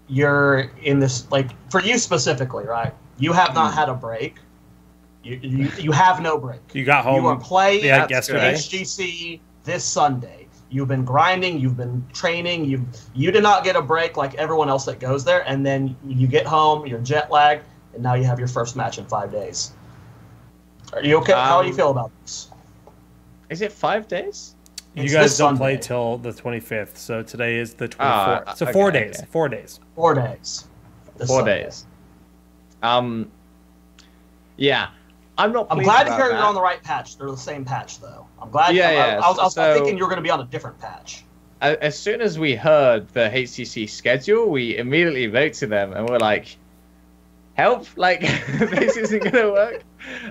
you're in this, like, for you specifically, right? You have not had a break. You have no break. You got home. You are playing yesterday. HGC this Sunday. You've been grinding. You've been training. You did not get a break like everyone else that goes there. And then you get home. You're jet lagged, and now you have your first match in 5 days. Are you okay? How do you feel about this? Is it 5 days? You It's guys this don't Sunday. play till the 25th, so today is the 24th. So okay, 4 days. okay. 4 days. 4 days. This 4 Sunday. days. Yeah. I'm not. I'm pleased glad to about hear you're that. on the right patch. They're the same patch, though. I'm glad. Yeah. I was So- thinking you were going to be on a different patch. As soon as we heard the HCC schedule, we immediately wrote to them and we're like, "Help! Like, this isn't gonna work."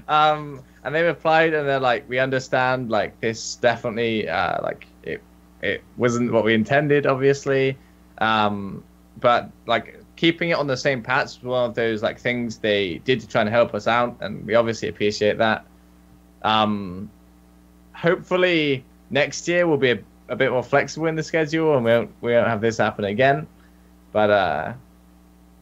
And they replied, and they're like, "We understand. Like, this definitely, like, it wasn't what we intended, obviously. But like, keeping it on the same patch was one of those like things they did to try and help us out, and we obviously appreciate that. Hopefully next year we'll be a bit more flexible in the schedule, and we won't have this happen again. But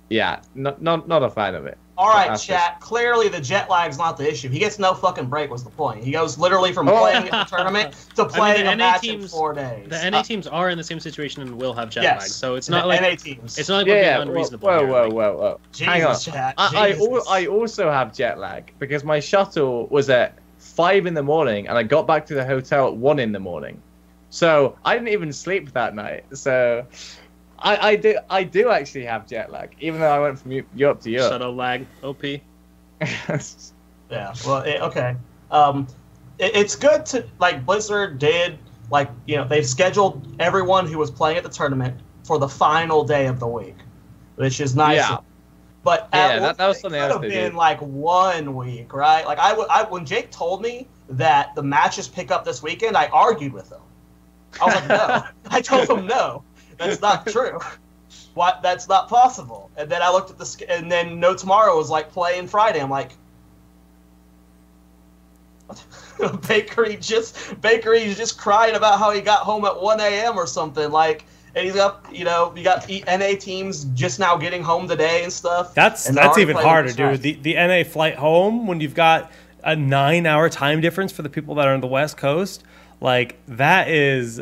yeah, not a fan of it. All right, That's chat. Clearly, the jet lag's not the issue. He gets no fucking break. Was the point? He goes literally from playing at the tournament to playing the a NA match teams, in 4 days. The NA teams are in the same situation and will have jet Yes. lag, so it's The not like NA teams. it's not like we're Yeah, being unreasonable. here. whoa. Jesus, Hang on. chat. I Jesus. also have jet lag because my shuttle was at 5 in the morning and I got back to the hotel at 1 in the morning. So I didn't even sleep that night. So I do actually have jet lag, even though I went from Europe to Europe. Shuttle lag, OP. Yeah. Well, okay. It's good to, like, Blizzard did, like, you know, they've scheduled everyone who was playing at the tournament for the final day of the week, which is nice. Yeah. But Yeah, that was something could else have they been did. like 1 week, right? Like when Jake told me that the matches pick up this weekend, I argued with him. I was like, no. I told him no. That's not true. What? That's not possible. And then I looked at and then No Tomorrow was like playing Friday. I'm like, what? Bakery's just crying about how he got home at 1 a.m. or something. Like, and he's up, you know, you got NA teams just now getting home today and stuff. That's already even playing harder, with the dude. The NA flight home when you've got a 9-hour time difference for the people that are on the West Coast, like that is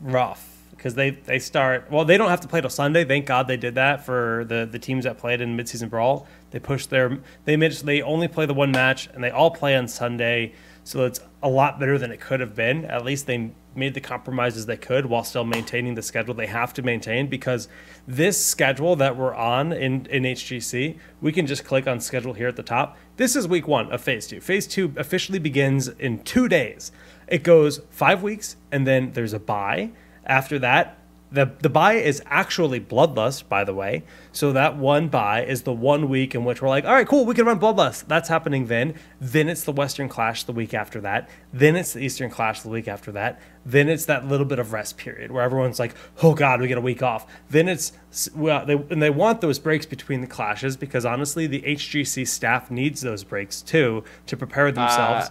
rough because they start. Well, they don't have to play till Sunday. Thank God they did that for the teams that played in midseason brawl. They pushed they only play the one match and they all play on Sunday, so it's a lot better than it could have been. At least they made the compromises they could while still maintaining the schedule they have to maintain, because this schedule that we're on in HGC, we can just click on schedule here at the top. This is week 1 of Phase 2. Phase 2 officially begins in 2 days. It goes 5 weeks, and then there's a bye. After that, the bye is actually Bloodlust, by the way. So that one bye is the 1 week in which we're like, all right, cool, we can run Bloodlust. That's happening then. Then it's the Western Clash the week after that. Then it's the Eastern Clash the week after that. Then it's that little bit of rest period where everyone's like, oh God, we get a week off. Then it's, well, they want those breaks between the clashes because honestly, the HGC staff needs those breaks too to prepare themselves.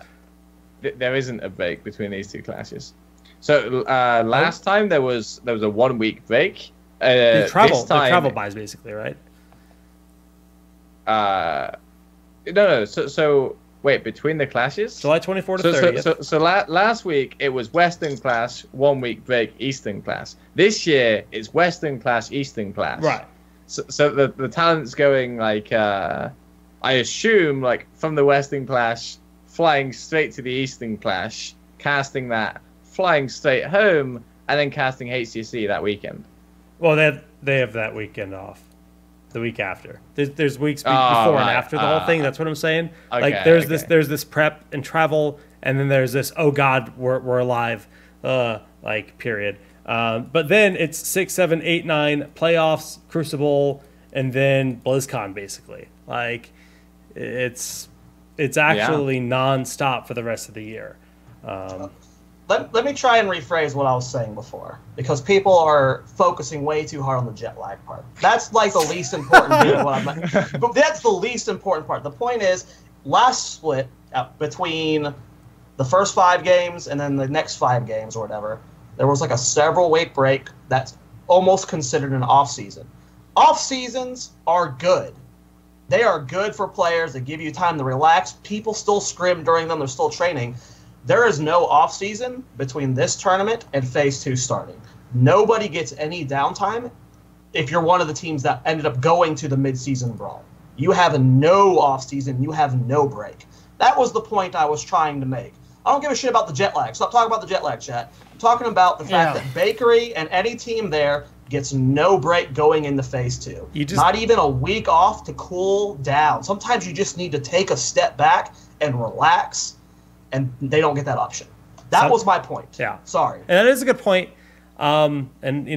There isn't a break between these two clashes. So last time there was a 1 week break The this time, travel buys basically, right? No. So wait, between the clashes, July 24 to 30th. So last week it was Western clash, 1 week break, Eastern clash. This year it's Western clash, Eastern clash. Right. So the talent's going like I assume like from the Western clash, flying straight to the Eastern clash, casting that, flying straight home, and then casting HGC that weekend. Well, they have that weekend off. The week after. There's weeks before and after the whole thing. That's what I'm saying. Okay, like there's this prep and travel, and then there's this God we're alive like period. But then it's 6, 7, 8, 9 playoffs, Crucible, and then BlizzCon basically. Like it's actually nonstop for the rest of the year. Let me try and rephrase what I was saying before, because people are focusing way too hard on the jet lag part. That's like the least important bit of what I'm. But that's the least important part. The point is, last split between the first 5 games and then the next 5 games or whatever, there was like a several week break that's almost considered an off season. Off seasons are good. They are good for players. They give you time to relax. People still scrim during them. They're still training. There is no off-season between this tournament and Phase 2 starting. Nobody gets any downtime if you're one of the teams that ended up going to the mid-season brawl. You have no off-season. You have no break. That was the point I was trying to make. I don't give a shit about the jet lag. Stop talking about the jet lag, chat. I'm talking about the fact that Bakery and any team there gets no break going into Phase 2. Not even a week off to cool down. Sometimes you just need to take a step back and relax, and they don't get that option. That was my point. Yeah. Sorry. And that is a good point. And,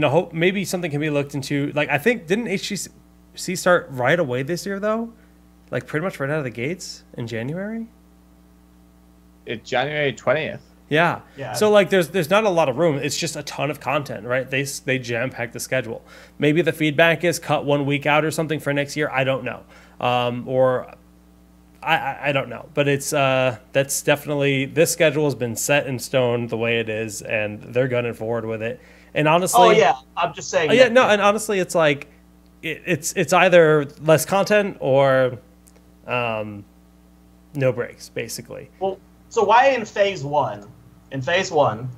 hope maybe something can be looked into. Like, I think, didn't HGC start right away this year, though? Like, pretty much right out of the gates in January? It's January 20th. Yeah. So, like, there's not a lot of room. It's just a ton of content, right? They jam-pack the schedule. Maybe the feedback is cut 1 week out or something for next year. I don't know. I don't know, but it's that's definitely, this schedule has been set in stone the way it is, and they're gunning forward with it. And honestly, I'm just saying. And honestly, it's like it's either less content or no breaks, basically. Well, so why in Phase 1? In Phase 1,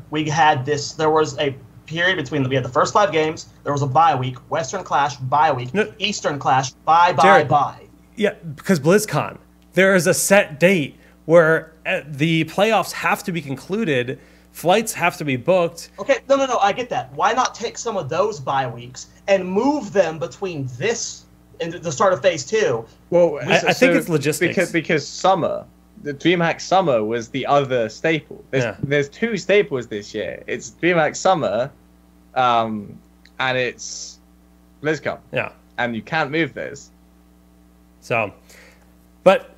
we had this. There was a period between we had the first 5 games. There was a bye week, Western Clash bye week, Eastern Clash bye. Yeah, because BlizzCon, there is a set date where the playoffs have to be concluded, flights have to be booked. Okay, no, I get that. Why not take some of those bye weeks and move them between this and the start of Phase 2? Well, I think it's logistics. Because summer, the DreamHack Summer was the other staple. There's 2 staples this year. It's DreamHack Summer, and it's BlizzCon. Yeah. And you can't move those. So, but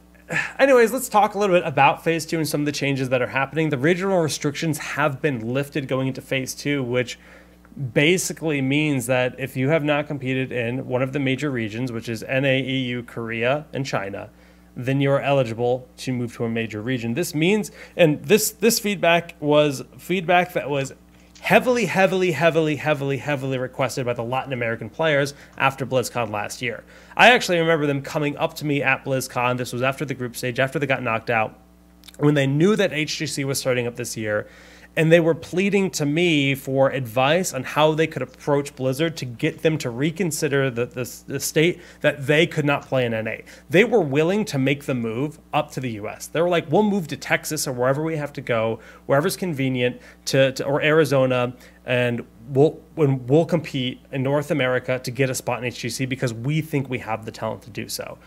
anyways, let's talk a little bit about Phase 2 and some of the changes that are happening. The regional restrictions have been lifted going into Phase 2, which basically means that if you have not competed in one of the major regions, which is NA, EU, Korea, and China, then you're eligible to move to a major region. This means, and this feedback was feedback that was heavily requested by the Latin American players after BlizzCon last year. I actually remember them coming up to me at BlizzCon. This was after the group stage, after they got knocked out, when they knew that HGC was starting up this year, and they were pleading to me for advice on how they could approach Blizzard to get them to reconsider the state that they could not play in NA. They were willing to make the move up to the US. They were like, we'll move to Texas or wherever we have to go, wherever's convenient, or Arizona, and we'll compete in North America to get a spot in HGC because we think we have the talent to do so.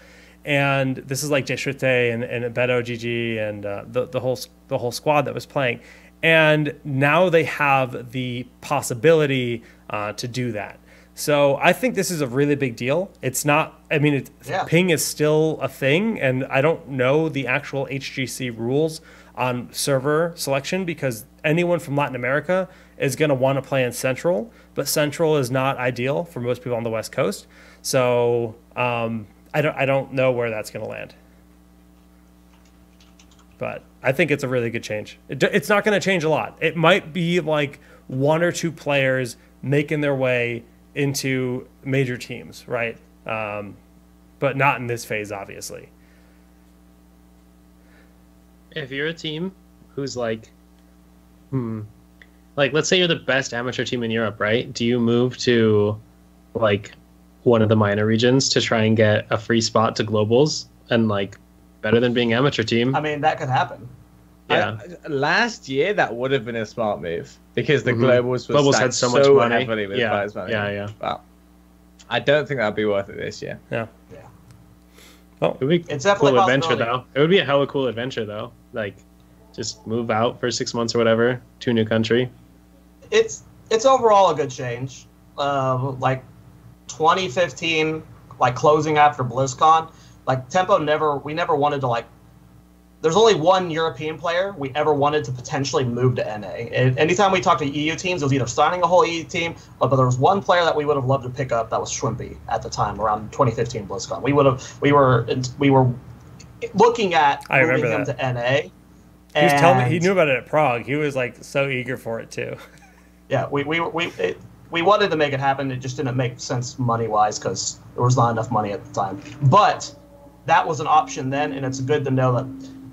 And this is like Jeshrite and Beto, GG, and the whole squad that was playing. And now they have the possibility to do that. So I think this is a really big deal. It's not, ping is still a thing, and I don't know the actual HGC rules on server selection because anyone from Latin America is going to want to play in Central, but Central is not ideal for most people on the West Coast. So I don't know where that's going to land. But I think it's a really good change. It's not going to change a lot. It might be like 1 or 2 players making their way into major teams, right? But not in this phase, obviously. If you're a team who's like let's say you're the best amateur team in Europe, right? Do you move to like one of the minor regions to try and get a free spot to globals and like better than being amateur team? I mean, that could happen. Yeah. Last year, that would have been a smart move because the globals Had so much money. Heavily with prize money. Yeah. But I don't think that'd be worth it this year. Yeah. It would be It's definitely cool a adventure possibility. though. It would be a hella cool adventure though. Like, just move out for 6 months or whatever to a new country. It's overall a good change. Like 2015, like closing after BlizzCon, like Tempo we never wanted to like. There's only one European player we ever wanted to potentially move to NA. And anytime we talked to EU teams, it was either signing a whole EU team, but there was one player that we would have loved to pick up. That was Shrimpy at the time, around 2015 BlizzCon. We were looking at I moving remember him that. to NA. He was telling me he knew about it at Prague. He was like so eager for it too. Yeah, we wanted to make it happen. It just didn't make sense money-wise because there was not enough money at the time. But that was an option then, and it's good to know that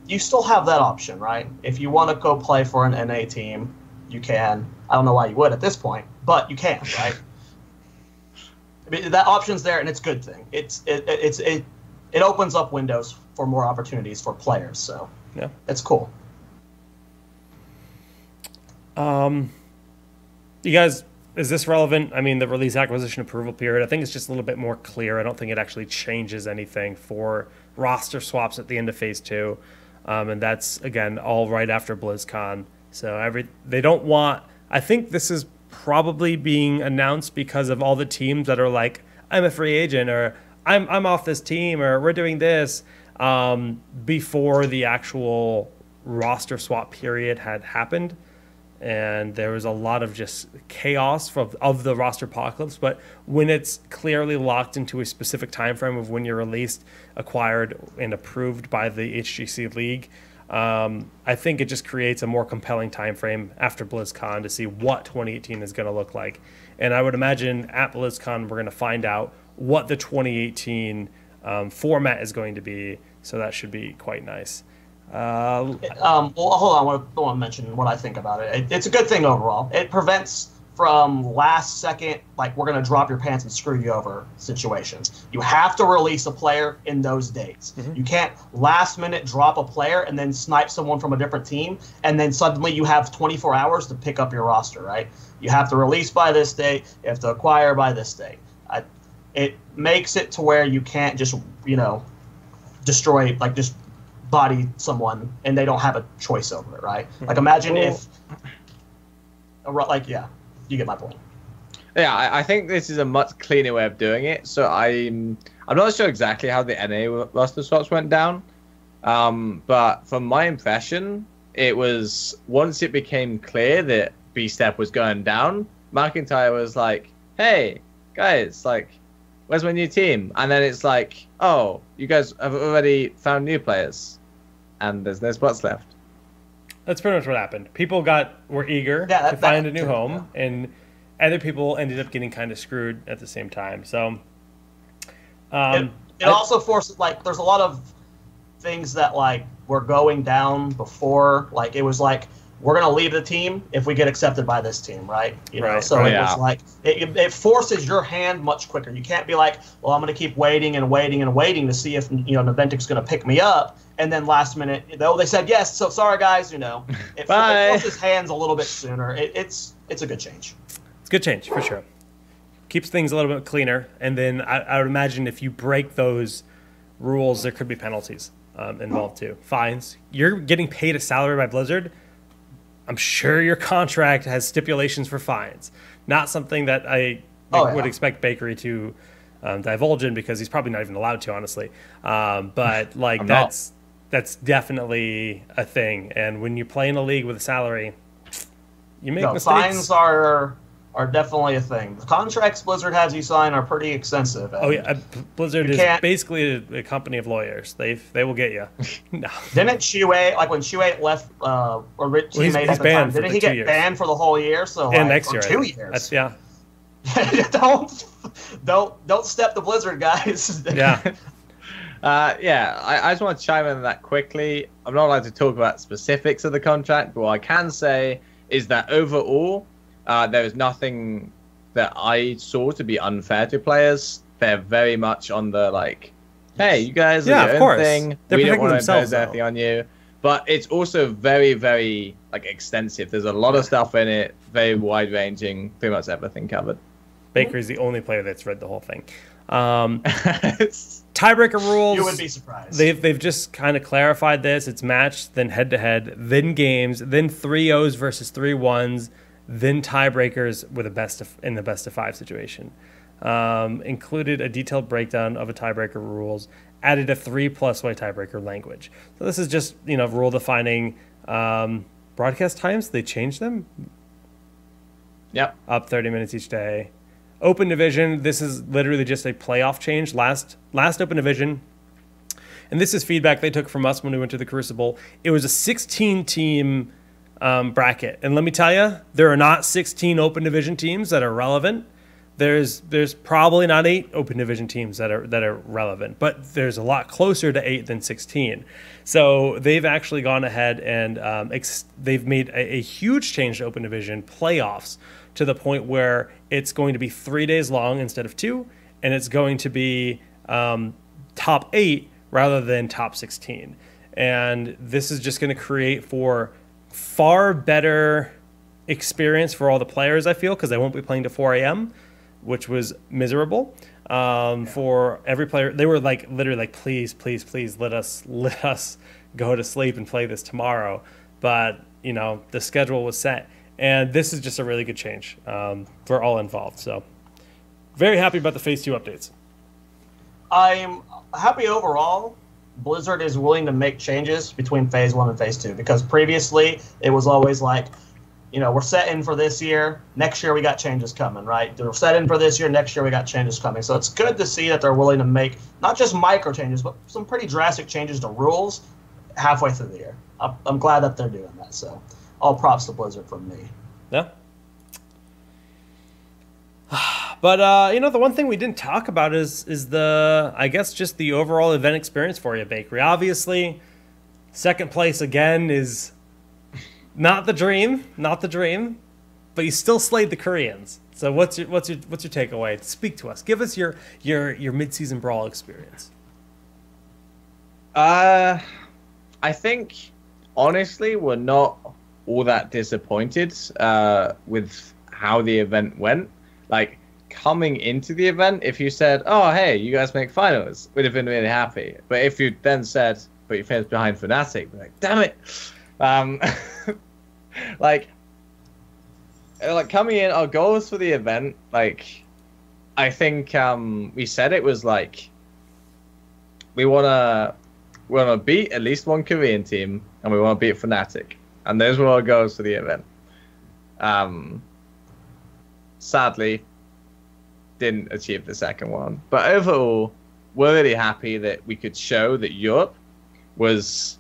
you still have that option, right? If you want to go play for an NA team, you can. I don't know why you would at this point, but you can, right? I mean, that option's there, and it's a good thing. It opens up windows for more opportunities for players, so Yeah. it's cool. You guys, is this relevant? I mean, the release acquisition approval period, I think it's just a little bit more clear. I don't think it actually changes anything for roster swaps at the end of Phase 2. And that's, again, all right after BlizzCon. So they don't want... I think this is probably being announced because of all the teams that are like, I'm a free agent, or I'm off this team, or we're doing this, before the actual roster swap period had happened. And there was a lot of just chaos of the roster apocalypse. But when it's clearly locked into a specific time frame of when you're released, acquired, and approved by the HGC League, I think it just creates a more compelling time frame after BlizzCon to see what 2018 is going to look like. And I would imagine at BlizzCon we're going to find out what the 2018 format is going to be. So that should be quite nice. Well, hold on. I want to mention what I think about it. It's a good thing overall. It prevents from last second, like, we're going to drop your pants and screw you over situations. You have to release a player in those days. Mm-hmm. You can't last minute drop a player and then snipe someone from a different team, and then suddenly you have 24 hours to pick up your roster, right? You have to release by this date. You have to acquire by this date. It makes it to where you can't just, destroy, like, just body someone and they don't have a choice over it, right? Like, imagine if, you get my point. Yeah, I think this is a much cleaner way of doing it. So I'm not sure exactly how the NA roster swaps went down, but from my impression, it was once it became clear that B-Step was going down, McIntyre was like, "Hey guys, like, where's my new team?" And then it's like, "Oh, you guys have already found new players, and there's no spots left." That's pretty much what happened. People were eager to find a new home, and other people ended up getting kind of screwed at the same time. So it also forces, like, there's a lot of things that, like, were going down before. Like, it was like, we're going to leave the team if we get accepted by this team, right? So it was like, it forces your hand much quicker. You can't be like, well, I'm going to keep waiting and waiting and waiting to see if, Naventic's going to pick me up. And then last minute, they said yes, so sorry guys, it forces hands a little bit sooner. It's a good change. It's a good change, for sure. Keeps things a little bit cleaner. And then I would imagine if you break those rules, there could be penalties involved too. Fines. You're getting paid a salary by Blizzard. I'm sure your contract has stipulations for fines. Not something that I would expect Bakery to divulge in, because he's probably not even allowed to, honestly. But like that's definitely a thing. And when you play in a league with a salary, you make mistakes. Fines are definitely a thing. The contracts Blizzard has you sign are pretty extensive. Blizzard is basically a company of lawyers. They will get you. No. Didn't Shuei, like when Shuei left, or Rich teammate at the time, didn't he get banned for the whole year? So and next year, 2 years. don't step the Blizzard, guys. Yeah. Yeah, I just want to chime in on that quickly. I'm not allowed to talk about specifics of the contract, but what I can say is that overall, there is nothing that I saw to be unfair to players. They're very much on the like, hey, you guys are your own thing. We don't want to impose anything on you. But it's also very, very like extensive. There's a lot of stuff in it, very wide ranging, pretty much everything covered. Baker's the only player that's read the whole thing. Tiebreaker rules. You would be surprised. They've just kind of clarified this. It's match, then head to head, then games, then 3-0s versus 3-1s, then tiebreakers with in the best of 5 situation. Included a detailed breakdown of a tiebreaker rules. Added a 3+ way tiebreaker language. So this is just rule defining broadcast times. They changed them. Yep. Up 30 minutes each day. Open division, this is literally just a playoff change. Last open division, and this is feedback they took from us when we went to the Crucible. It was a 16-team bracket, and let me tell you, there are not 16 open division teams that are relevant. There's probably not 8 open division teams that are relevant, but there's a lot closer to 8 than 16. So they've actually gone ahead and they've made a huge change to open division playoffs, to the point where it's going to be 3 days long instead of 2, and it's going to be top 8 rather than top 16. And this is just going to create for far better experience for all the players, I feel, because they won't be playing to 4 a.m., which was miserable for every player. They were like literally like, please, please, please let us go to sleep and play this tomorrow. But the schedule was set. And this is just a really good change for all involved. So very happy about the Phase 2 updates. I'm happy overall. Blizzard is willing to make changes between Phase 1 and Phase 2, because previously it was always like, we're set in for this year. Next year we got changes coming, right? We're set in for this year. Next year we got changes coming. So it's good to see that they're willing to make not just micro changes, but some pretty drastic changes to rules halfway through the year. I'm glad that they're doing that. So all props to Blizzard from me. Yeah. But the one thing we didn't talk about is the, I guess, just the overall event experience for you, Bakery. Obviously, second place again is not the dream, but you still slayed the Koreans. So what's your takeaway? Speak to us. Give us your mid-season brawl experience. I think honestly we're not all that disappointed with how the event went. Like, coming into the event, if you said, oh hey, you guys make finals, we'd have been really happy. But if you then said, but you finished behind Fnatic, we're like, damn it. like coming in, our goals for the event, like, I think we said it was like, we wanna beat at least one Korean team, and we want to beat Fnatic, and those were our goals for the event. Sadly, didn't achieve the second one, but overall, we're really happy that we could show that Europe was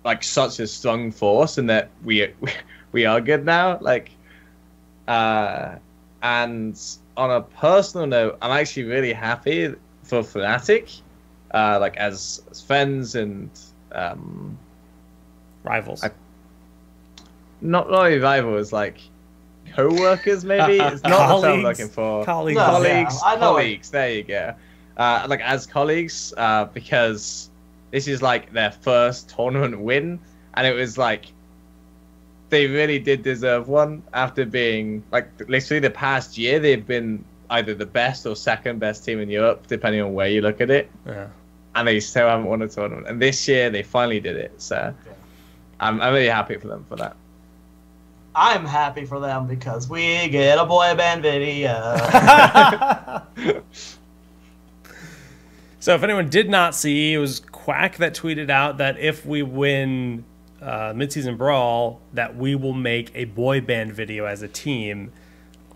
like such a strong force, and that we are good now. Like, and on a personal note, I'm actually really happy for Fnatic, like as friends and rivals. Not really rivals, like co-workers, maybe. It's not the term I'm looking for. Colleagues. No, Colleagues. yeah, I know colleagues. There you go. Like as colleagues, because this is like their first tournament win, and it was like they really did deserve one after being like literally the past year they've been either the best or second best team in Europe, depending on where you look at it. Yeah. And they still haven't won a tournament. And this year they finally did it. So I'm really happy for them for that. I'm happy for them because we get a boy band video. So if anyone did not see, it was Quack that tweeted out that if we win Midseason Brawl, that we will make a boy band video as a team.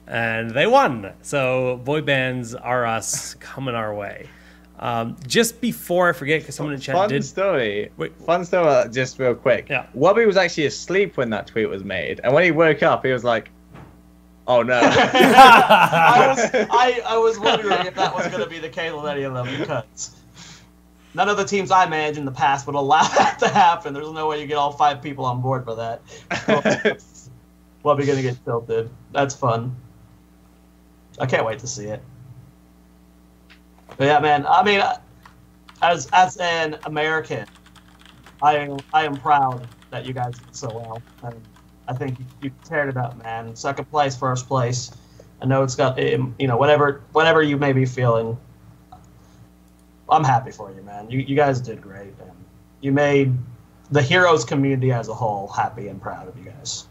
And they won. So boy bands are us coming our way. Just before I forget, because someone in chat Fun did... story. Wait. Fun story, just real quick. Yeah. Wubby was actually asleep when that tweet was made. And when he woke up, he was like, Oh no. I was wondering if that was going to be the case with any of them, because none of the teams I managed in the past would allow that to happen. There's no way you get all 5 people on board for that. Well, we're going to get tilted. That's fun. I can't wait to see it. But yeah, man. I mean, as an American, I am proud that you guys did so well. And I think you teared it up, man. Second place, first place. I know it's got, whatever you may be feeling, I'm happy for you, man. You guys did great. And you made the Heroes community as a whole happy and proud of you guys.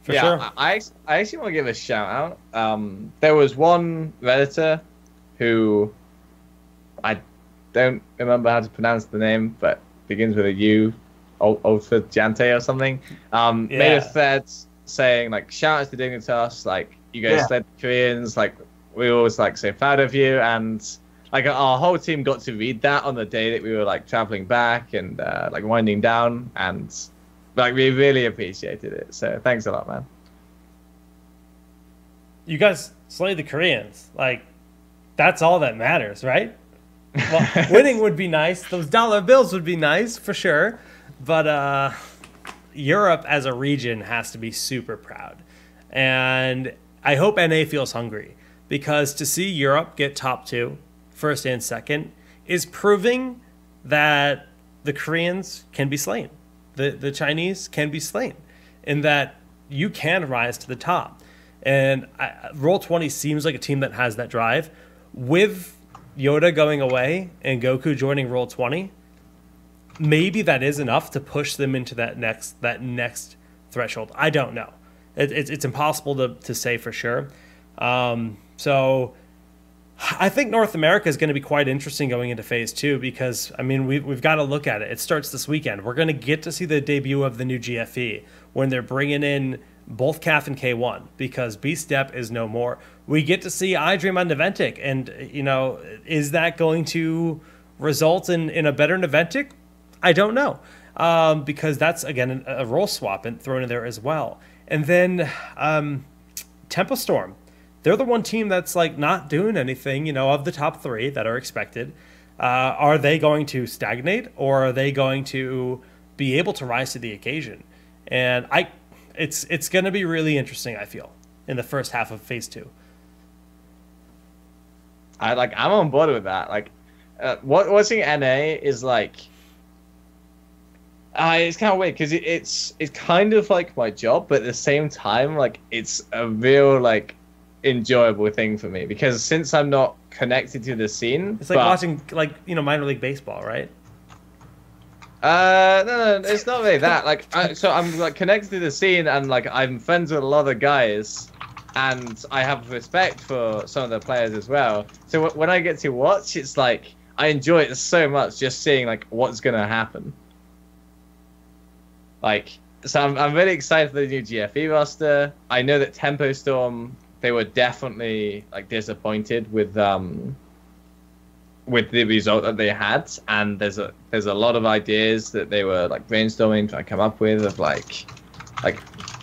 For sure. I actually want to give a shout out. There was one Redditor who I don't remember how to pronounce the name, but begins with a U, Ultra Jante or something. Made a thread saying like, shout out to Dignitas, like you guys led the Koreans, like we always like so proud of you, and like our whole team got to read that on the day that we were like traveling back and like winding down, and like we really appreciated it. So thanks a lot, man. You guys slayed the Koreans. Like, that's all that matters, right? Well, winning would be nice. Those dollar bills would be nice for sure. But Europe as a region has to be super proud. And I hope NA feels hungry, because to see Europe get top 2, first and second, is proving that the Koreans can be slain. The Chinese can be slain, and that you can rise to the top. And Roll20 seems like a team that has that drive. With Yoda going away and Goku joining Roll20, maybe that is enough to push them into that next threshold. I don't know. It's impossible to say for sure. So I think North America is going to be quite interesting going into Phase 2, because, I mean, we've got to look at it. It starts this weekend. We're going to get to see the debut of the new GFE when they're bringing in both CAF and K1, because B-Step is no more. We get to see iDream on Naventic, and, is that going to result in a better Naventic? I don't know, because that's, again, a role swap and thrown in there as well. And then Tempo Storm. They're the one team that's like not doing anything, of the top 3 that are expected. Are they going to stagnate, or are they going to be able to rise to the occasion? And it's going to be really interesting, I feel, in the first half of Phase 2. I'm on board with that. Like, watching NA is like, it's kind of weird, because it's kind of like my job, but at the same time, like, it's a real like enjoyable thing for me, because since I'm not connected to the scene, it's like watching minor league baseball, right? No, it's not really that. Like, so I'm like connected to the scene, and like I'm friends with a lot of guys, and I have respect for some of the players as well. So when I get to watch, it's like I enjoy it so much, just seeing like what's gonna happen. Like, so I'm really excited for the new GFE roster. I know that Tempo Storm, they were definitely like disappointed with the result that they had, and there's a lot of ideas that they were like brainstorming, trying to come up with of like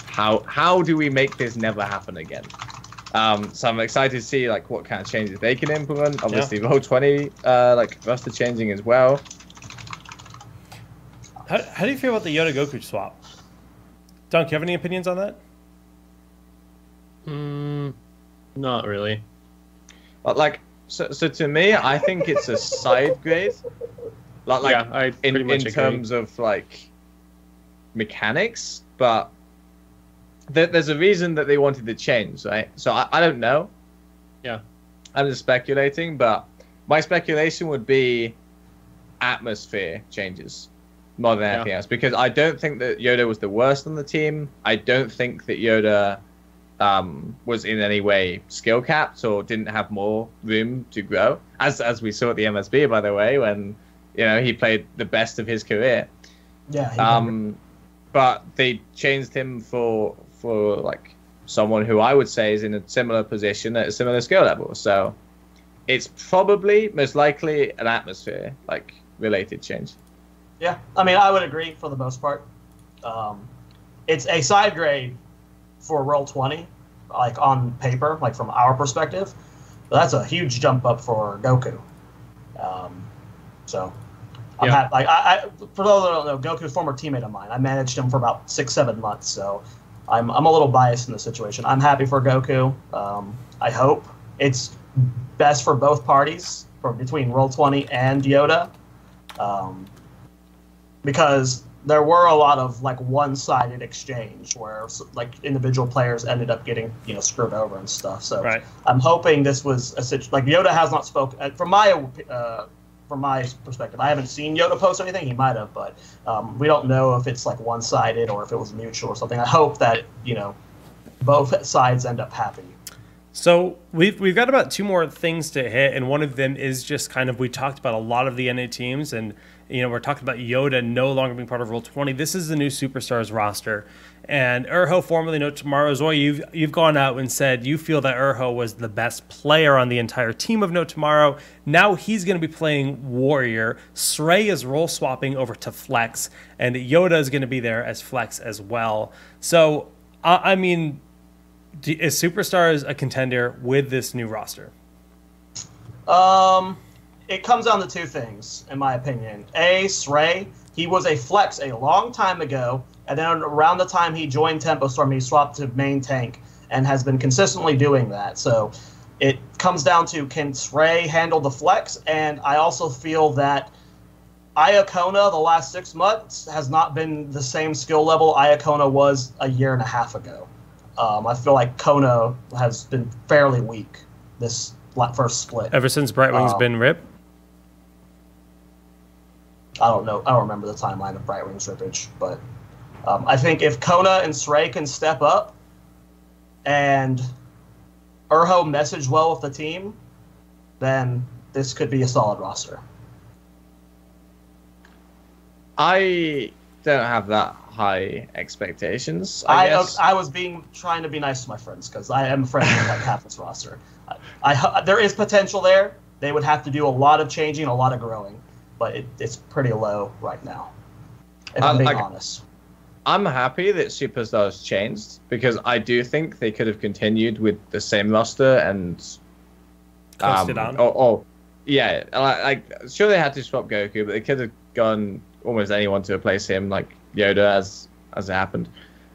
how do we make this never happen again. So I'm excited to see like what kind of changes they can implement. Obviously, Roll20 like roster changing as well. How do you feel about the Yoda Goku swap? Don, do you have any opinions on that? Not really. But like, so to me, I think it's a side grade. Like in terms of like mechanics, but there's a reason that they wanted to change, right? So I don't know. Yeah. I'm just speculating, but my speculation would be atmosphere changes more than anything else, because I don't think that Yoda was the worst on the team. I don't think that Yoda was in any way skill capped or didn't have more room to grow, as we saw at the MSB, by the way, when he played the best of his career. Yeah. But they changed him for like someone who I would say is in a similar position at a similar skill level. So it's probably most likely an atmosphere like related change. Yeah, I mean, I would agree for the most part. It's a side grade for Roll20, like on paper, like from our perspective. But that's a huge jump up for Goku. So I'm happy. Like for those that don't know, Goku's a former teammate of mine. I managed him for about 6-7 months, so I'm a little biased in the situation. I'm happy for Goku. I hope it's best for both parties, between Roll20 and Yoda, because there were a lot of like one-sided exchange where like individual players ended up getting screwed over and stuff. So I'm hoping this was a situation like Yoda has not spoken from my perspective. I haven't seen Yoda post anything. He might have, but we don't know if it's like one-sided or if it was mutual or something. I hope that both sides end up happy. So we've got about 2 more things to hit, and one of them is just kind of, we talked about a lot of the NA teams, and we're talking about Yoda no longer being part of Roll20. This is the new Superstars roster, and Urho, formerly No Tomorrow, Zoe, you've gone out and said you feel that Urho was the best player on the entire team of No Tomorrow. Now he's going to be playing Warrior. Srey is role swapping over to Flex, and Yoda is going to be there as Flex as well. So I mean, is Superstars a contender with this new roster? It comes down to 2 things, in my opinion. A, Srey, he was a Flex a long time ago, and then around the time he joined Tempo Storm, he swapped to main tank and has been consistently doing that. So it comes down to, can Srey handle the Flex? And I also feel that Iacona the last 6 months has not been the same skill level Iacona was a year and a half ago. I feel like Kona has been fairly weak this first split. Ever since Brightwing's been ripped? I don't know. I don't remember the timeline of Brightwing's rippage, but I think if Kona and Srey can step up and Urho message well with the team, then this could be a solid roster. I don't have that high expectations. I guess. I was trying to be nice to my friends because I am friends with like half this roster. There is potential there. They would have to do a lot of changing, a lot of growing, but it's pretty low right now. If I'm being honest. I'm happy that Superstars changed because I do think they could have continued with the same roster and coasted on. Yeah, like sure they had to swap Goku, but they could have gone almost anyone to replace him, like Yoda, as it happened,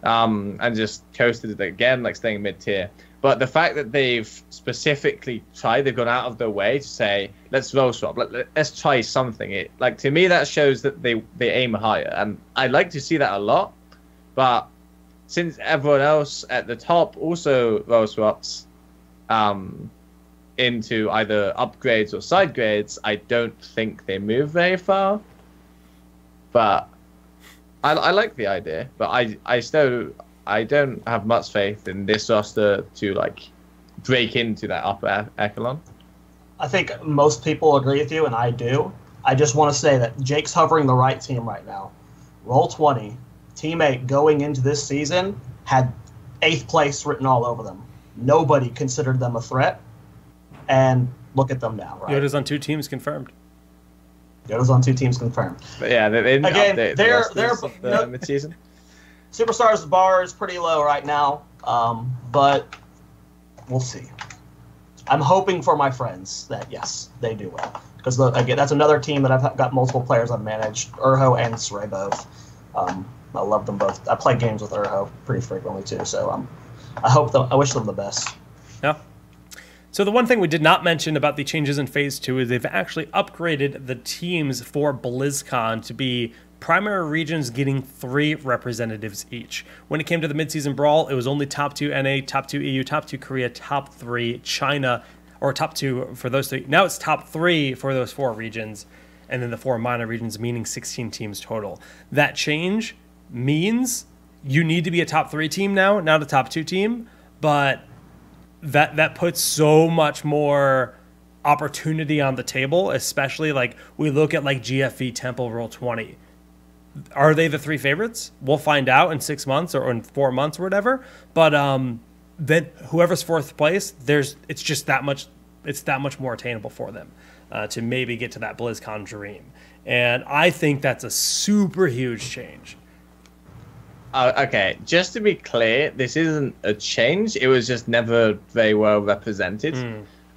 and just coasted it again, like staying mid-tier. But the fact that they've specifically they've gone out of their way to say, let's roll swap, let's try something. Like to me, that shows that they aim higher, and I'd like to see that a lot. But since everyone else at the top also roll swaps into either upgrades or side grades, I don't think they move very far. But I like the idea, but I don't have much faith in this roster to like break into that upper echelon. I think most people agree with you, and I do. I just want to say that Jake's hovering the right team right now. Roll20, Team 8 going into this season had 8th place written all over them. Nobody considered them a threat, and look at them now. Right? Yoda's on 2 teams confirmed. Yoda's on 2 teams confirmed. But yeah, they didn't update they're mid-season. Superstars' bar is pretty low right now, but we'll see. I'm hoping for my friends that, yes, they do well. Because, again, that's another team that I've got multiple players I've managed, Urho and Srey both. I love them both. I play games with Urho pretty frequently, too, so I wish them the best. Yeah. So the one thing we did not mention about the changes in Phase 2 is they've actually upgraded the teams for BlizzCon to be primary regions getting 3 representatives each. When it came to the midseason brawl, it was only top 2 NA, top 2 EU, top 2 Korea, top 3 China, or top 2 for those 3. Now it's top 3 for those 4 regions, and then the 4 minor regions, meaning 16 teams total. That change means you need to be a top 3 team now, not a top 2 team, but that puts so much more opportunity on the table, especially like we look at like GFV, Temple, Roll20. Are they the 3 favorites? We'll find out in 6 months or in 4 months or whatever. But then whoever's 4th place, it's just that much. It's that much more attainable for them to maybe get to that BlizzCon dream. And I think that's a super huge change. Okay, just to be clear, this isn't a change. It was just never very well represented.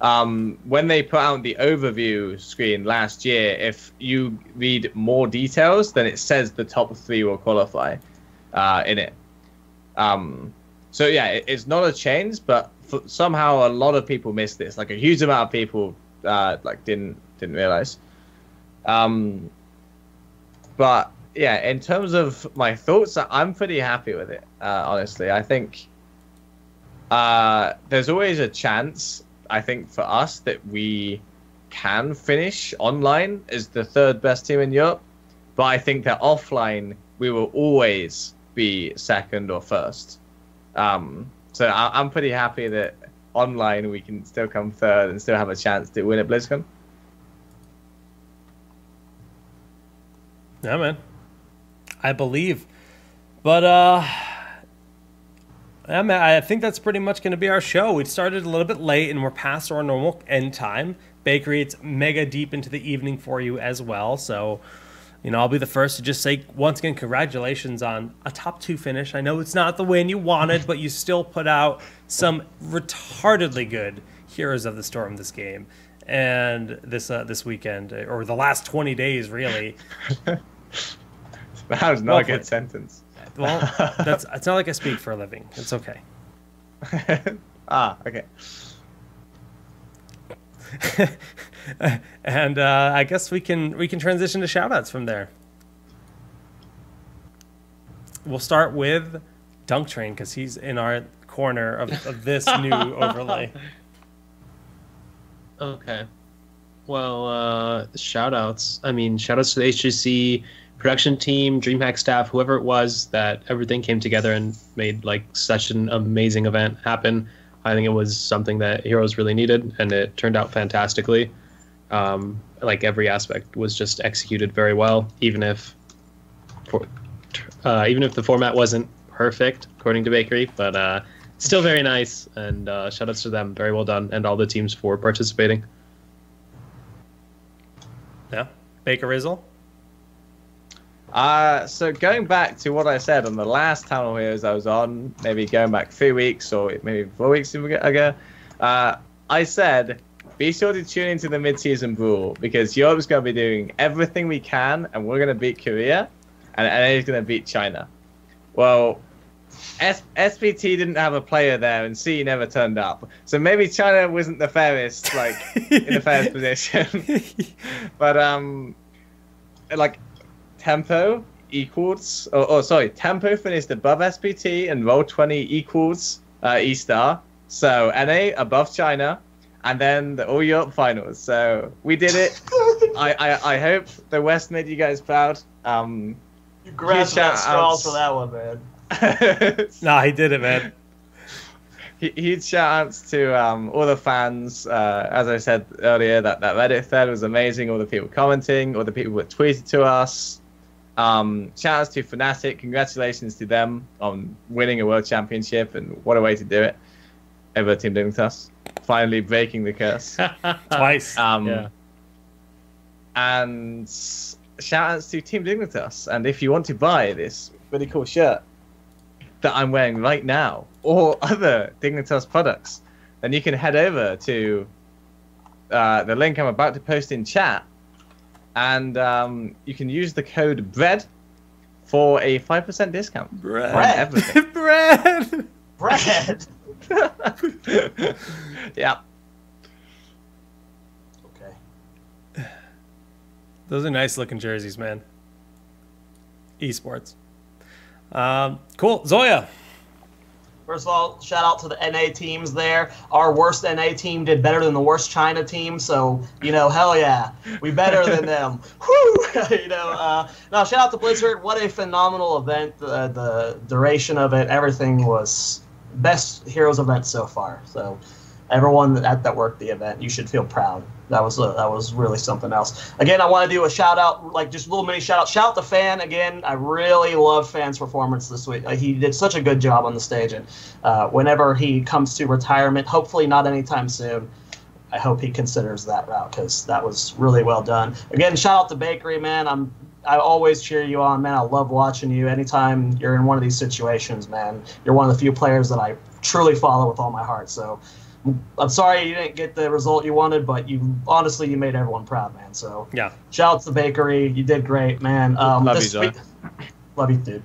When they put out the overview screen last year, if you read more details, then it says the top 3 will qualify in it. So yeah, it's not a change, but somehow a lot of people missed this. Like a huge amount of people like didn't realize. But yeah, in terms of my thoughts, I'm pretty happy with it. Honestly, I think there's always a chance, I think, for us that we can finish online as the 3rd best team in Europe. But I think that offline, we will always be 2nd or 1st. So I'm pretty happy that online we can still come 3rd and still have a chance to win at BlizzCon. Yeah, man. I believe. But yeah, man, I think that's pretty much going to be our show. We started a little bit late and we're past our normal end time. Bakery, it's mega deep into the evening for you as well. So, you know, I'll be the first to just say, once again, congratulations on a top 2 finish. I know it's not the win you wanted, but you still put out some retardedly good Heroes of the Storm this game. And this weekend, or the last 20 days, really. That was not a good sentence. Well, it's not like I speak for a living. It's okay. Okay. And I guess we can transition to shoutouts from there. We'll start with Dunk Train because he's in our corner of this new overlay. Okay. Well, shoutouts. I mean, shoutouts to the HGC production team, DreamHack staff, whoever it was, that everything came together and made like such an amazing event happen. I think it was something that Heroes really needed, and it turned out fantastically. Like every aspect was just executed very well, even if the format wasn't perfect according to Bakery, but still very nice. And shoutouts to them, very well done, and all the teams for participating. Yeah, Baker Rizzle. So going back to what I said on the last TownHall Heroes I was on, maybe going back 3 weeks or maybe 4 weeks ago, I said, be sure to tune into the mid-season brawl because Europe's going to be doing everything we can and we're going to beat Korea and NA is going to beat China. Well, SPT didn't have a player there and C never turned up. So maybe China wasn't the fairest, like, in the fairest position. But, like, Tempo equals, Tempo finished above SPT and Roll20 equals eStar. So NA above China, and then the All Europe finals. So we did it. I hope the West made you guys proud. You grabbed that straws for that one, man. Nah, he did it, man. Huge shout outs to all the fans. As I said earlier, that Reddit thread was amazing. All the people commenting, all the people that tweeted to us. Shout outs to Fnatic. Congratulations to them on winning a world championship, and what a way to do it. Ever Team Dignitas finally breaking the curse. Twice. Yeah. And shout outs to Team Dignitas. And if you want to buy this really cool shirt that I'm wearing right now, or other Dignitas products, then you can head over to the link I'm about to post in chat, and you can use the code BREAD for a 5% discount. Bread. On everything. Bread. Bread. Yeah. Okay. Those are nice looking jerseys, man. Esports. Cool. Zoya. First of all, shout out to the NA teams there. Our worst NA team did better than the worst China team, so, you know, hell yeah. We better than them. Woo! No, shout out to Blizzard. What a phenomenal event. The duration of it, everything was best Heroes event so far. So everyone that worked the event, you should feel proud. That was really something else. Again, I want to do a shout out, like just a little mini shout out. Shout out to Fan again. I really love Fan's performance this week. He did such a good job on the stage, and whenever he comes to retirement, hopefully not anytime soon, I hope he considers that route because that was really well done. Again, shout out to Bakery, man. I always cheer you on, man. I love watching you. Anytime you're in one of these situations, man, you're one of the few players that I truly follow with all my heart. So I'm sorry you didn't get the result you wanted, but you made everyone proud, man. So yeah, shout out to the bakery. You did great, man. Love you, Zoe. Love you, dude.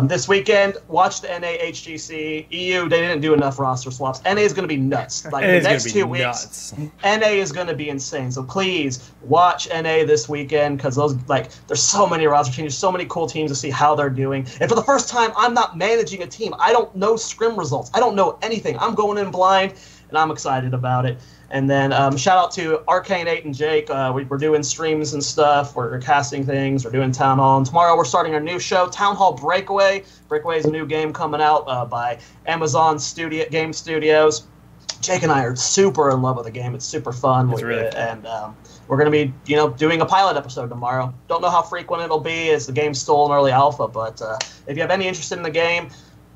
This weekend, watch the NA HGC. EU, they didn't do enough roster swaps. NA is going to be nuts. Like the next 2 weeks, NA is going to be insane. So please watch NA this weekend because there's so many roster changes, so many cool teams to see how they're doing. And for the first time, I'm not managing a team. I don't know scrim results. I don't know anything. I'm going in blind, and I'm excited about it. And then shout out to Arcane 8 and Jake. We're doing streams and stuff. We're casting things. We're doing Town Hall. And tomorrow we're starting our new show, Town Hall Breakaway. Breakaway is a new game coming out by Amazon Game Studios. Jake and I are super in love with the game. It's super fun. It's really cool. And we're going to be doing a pilot episode tomorrow. Don't know how frequent it'll be as the game's still in early alpha. But if you have any interest in the game,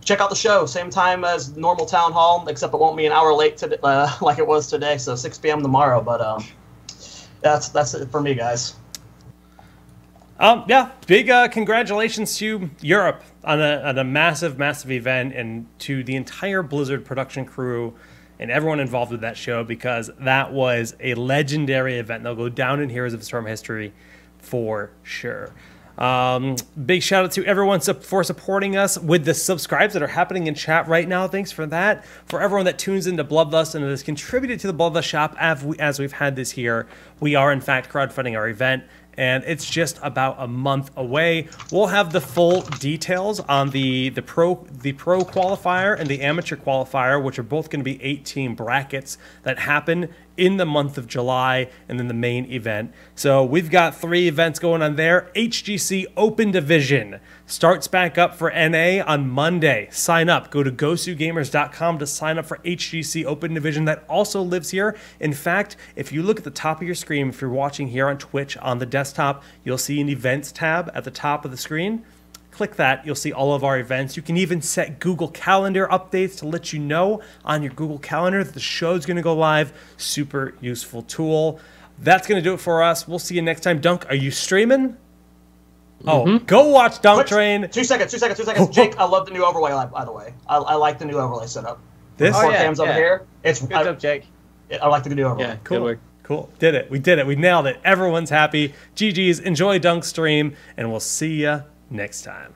check out the show, same time as normal Town Hall, except it won't be an hour late today, like it was today, so 6 p.m. tomorrow. But that's it for me, guys. Yeah, big congratulations to Europe on a massive, massive event, and to the entire Blizzard production crew and everyone involved with that show, because that was a legendary event. They'll go down in Heroes of Storm history for sure. Big shout out to everyone for supporting us with the subscribes that are happening in chat right now. Thanks for that. For everyone that tunes into Bloodlust and has contributed to the Bloodlust shop as we've had this year, we are in fact crowdfunding our event, and it's just about a month away. We'll have the full details on the pro qualifier and the amateur qualifier, which are both going to be 8-team brackets that happen in the month of July, and then the main event. So we've got 3 events going on there. HGC Open Division starts back up for NA on Monday. Sign up. Go to gosugamers.com to sign up for HGC Open Division. That also lives here. In fact, if you look at the top of your screen, if you're watching here on Twitch on the desktop, you'll see an events tab at the top of the screen. Click that, you'll see all of our events. You can even set Google Calendar updates to let you know on your Google Calendar that the show's going to go live. Super useful tool. That's going to do it for us. We'll see you next time. Dunk, are you streaming? Oh, go watch Dunk Train. 2 seconds. Jake, I love the new overlay, by the way. I like the new overlay setup. This? Four cams over here. Good job, Jake. I like the new overlay. Yeah, cool. Good work. Cool. Did it. We did it. We nailed it. Everyone's happy. GG's. Enjoy Dunk's stream, and we'll see ya next time.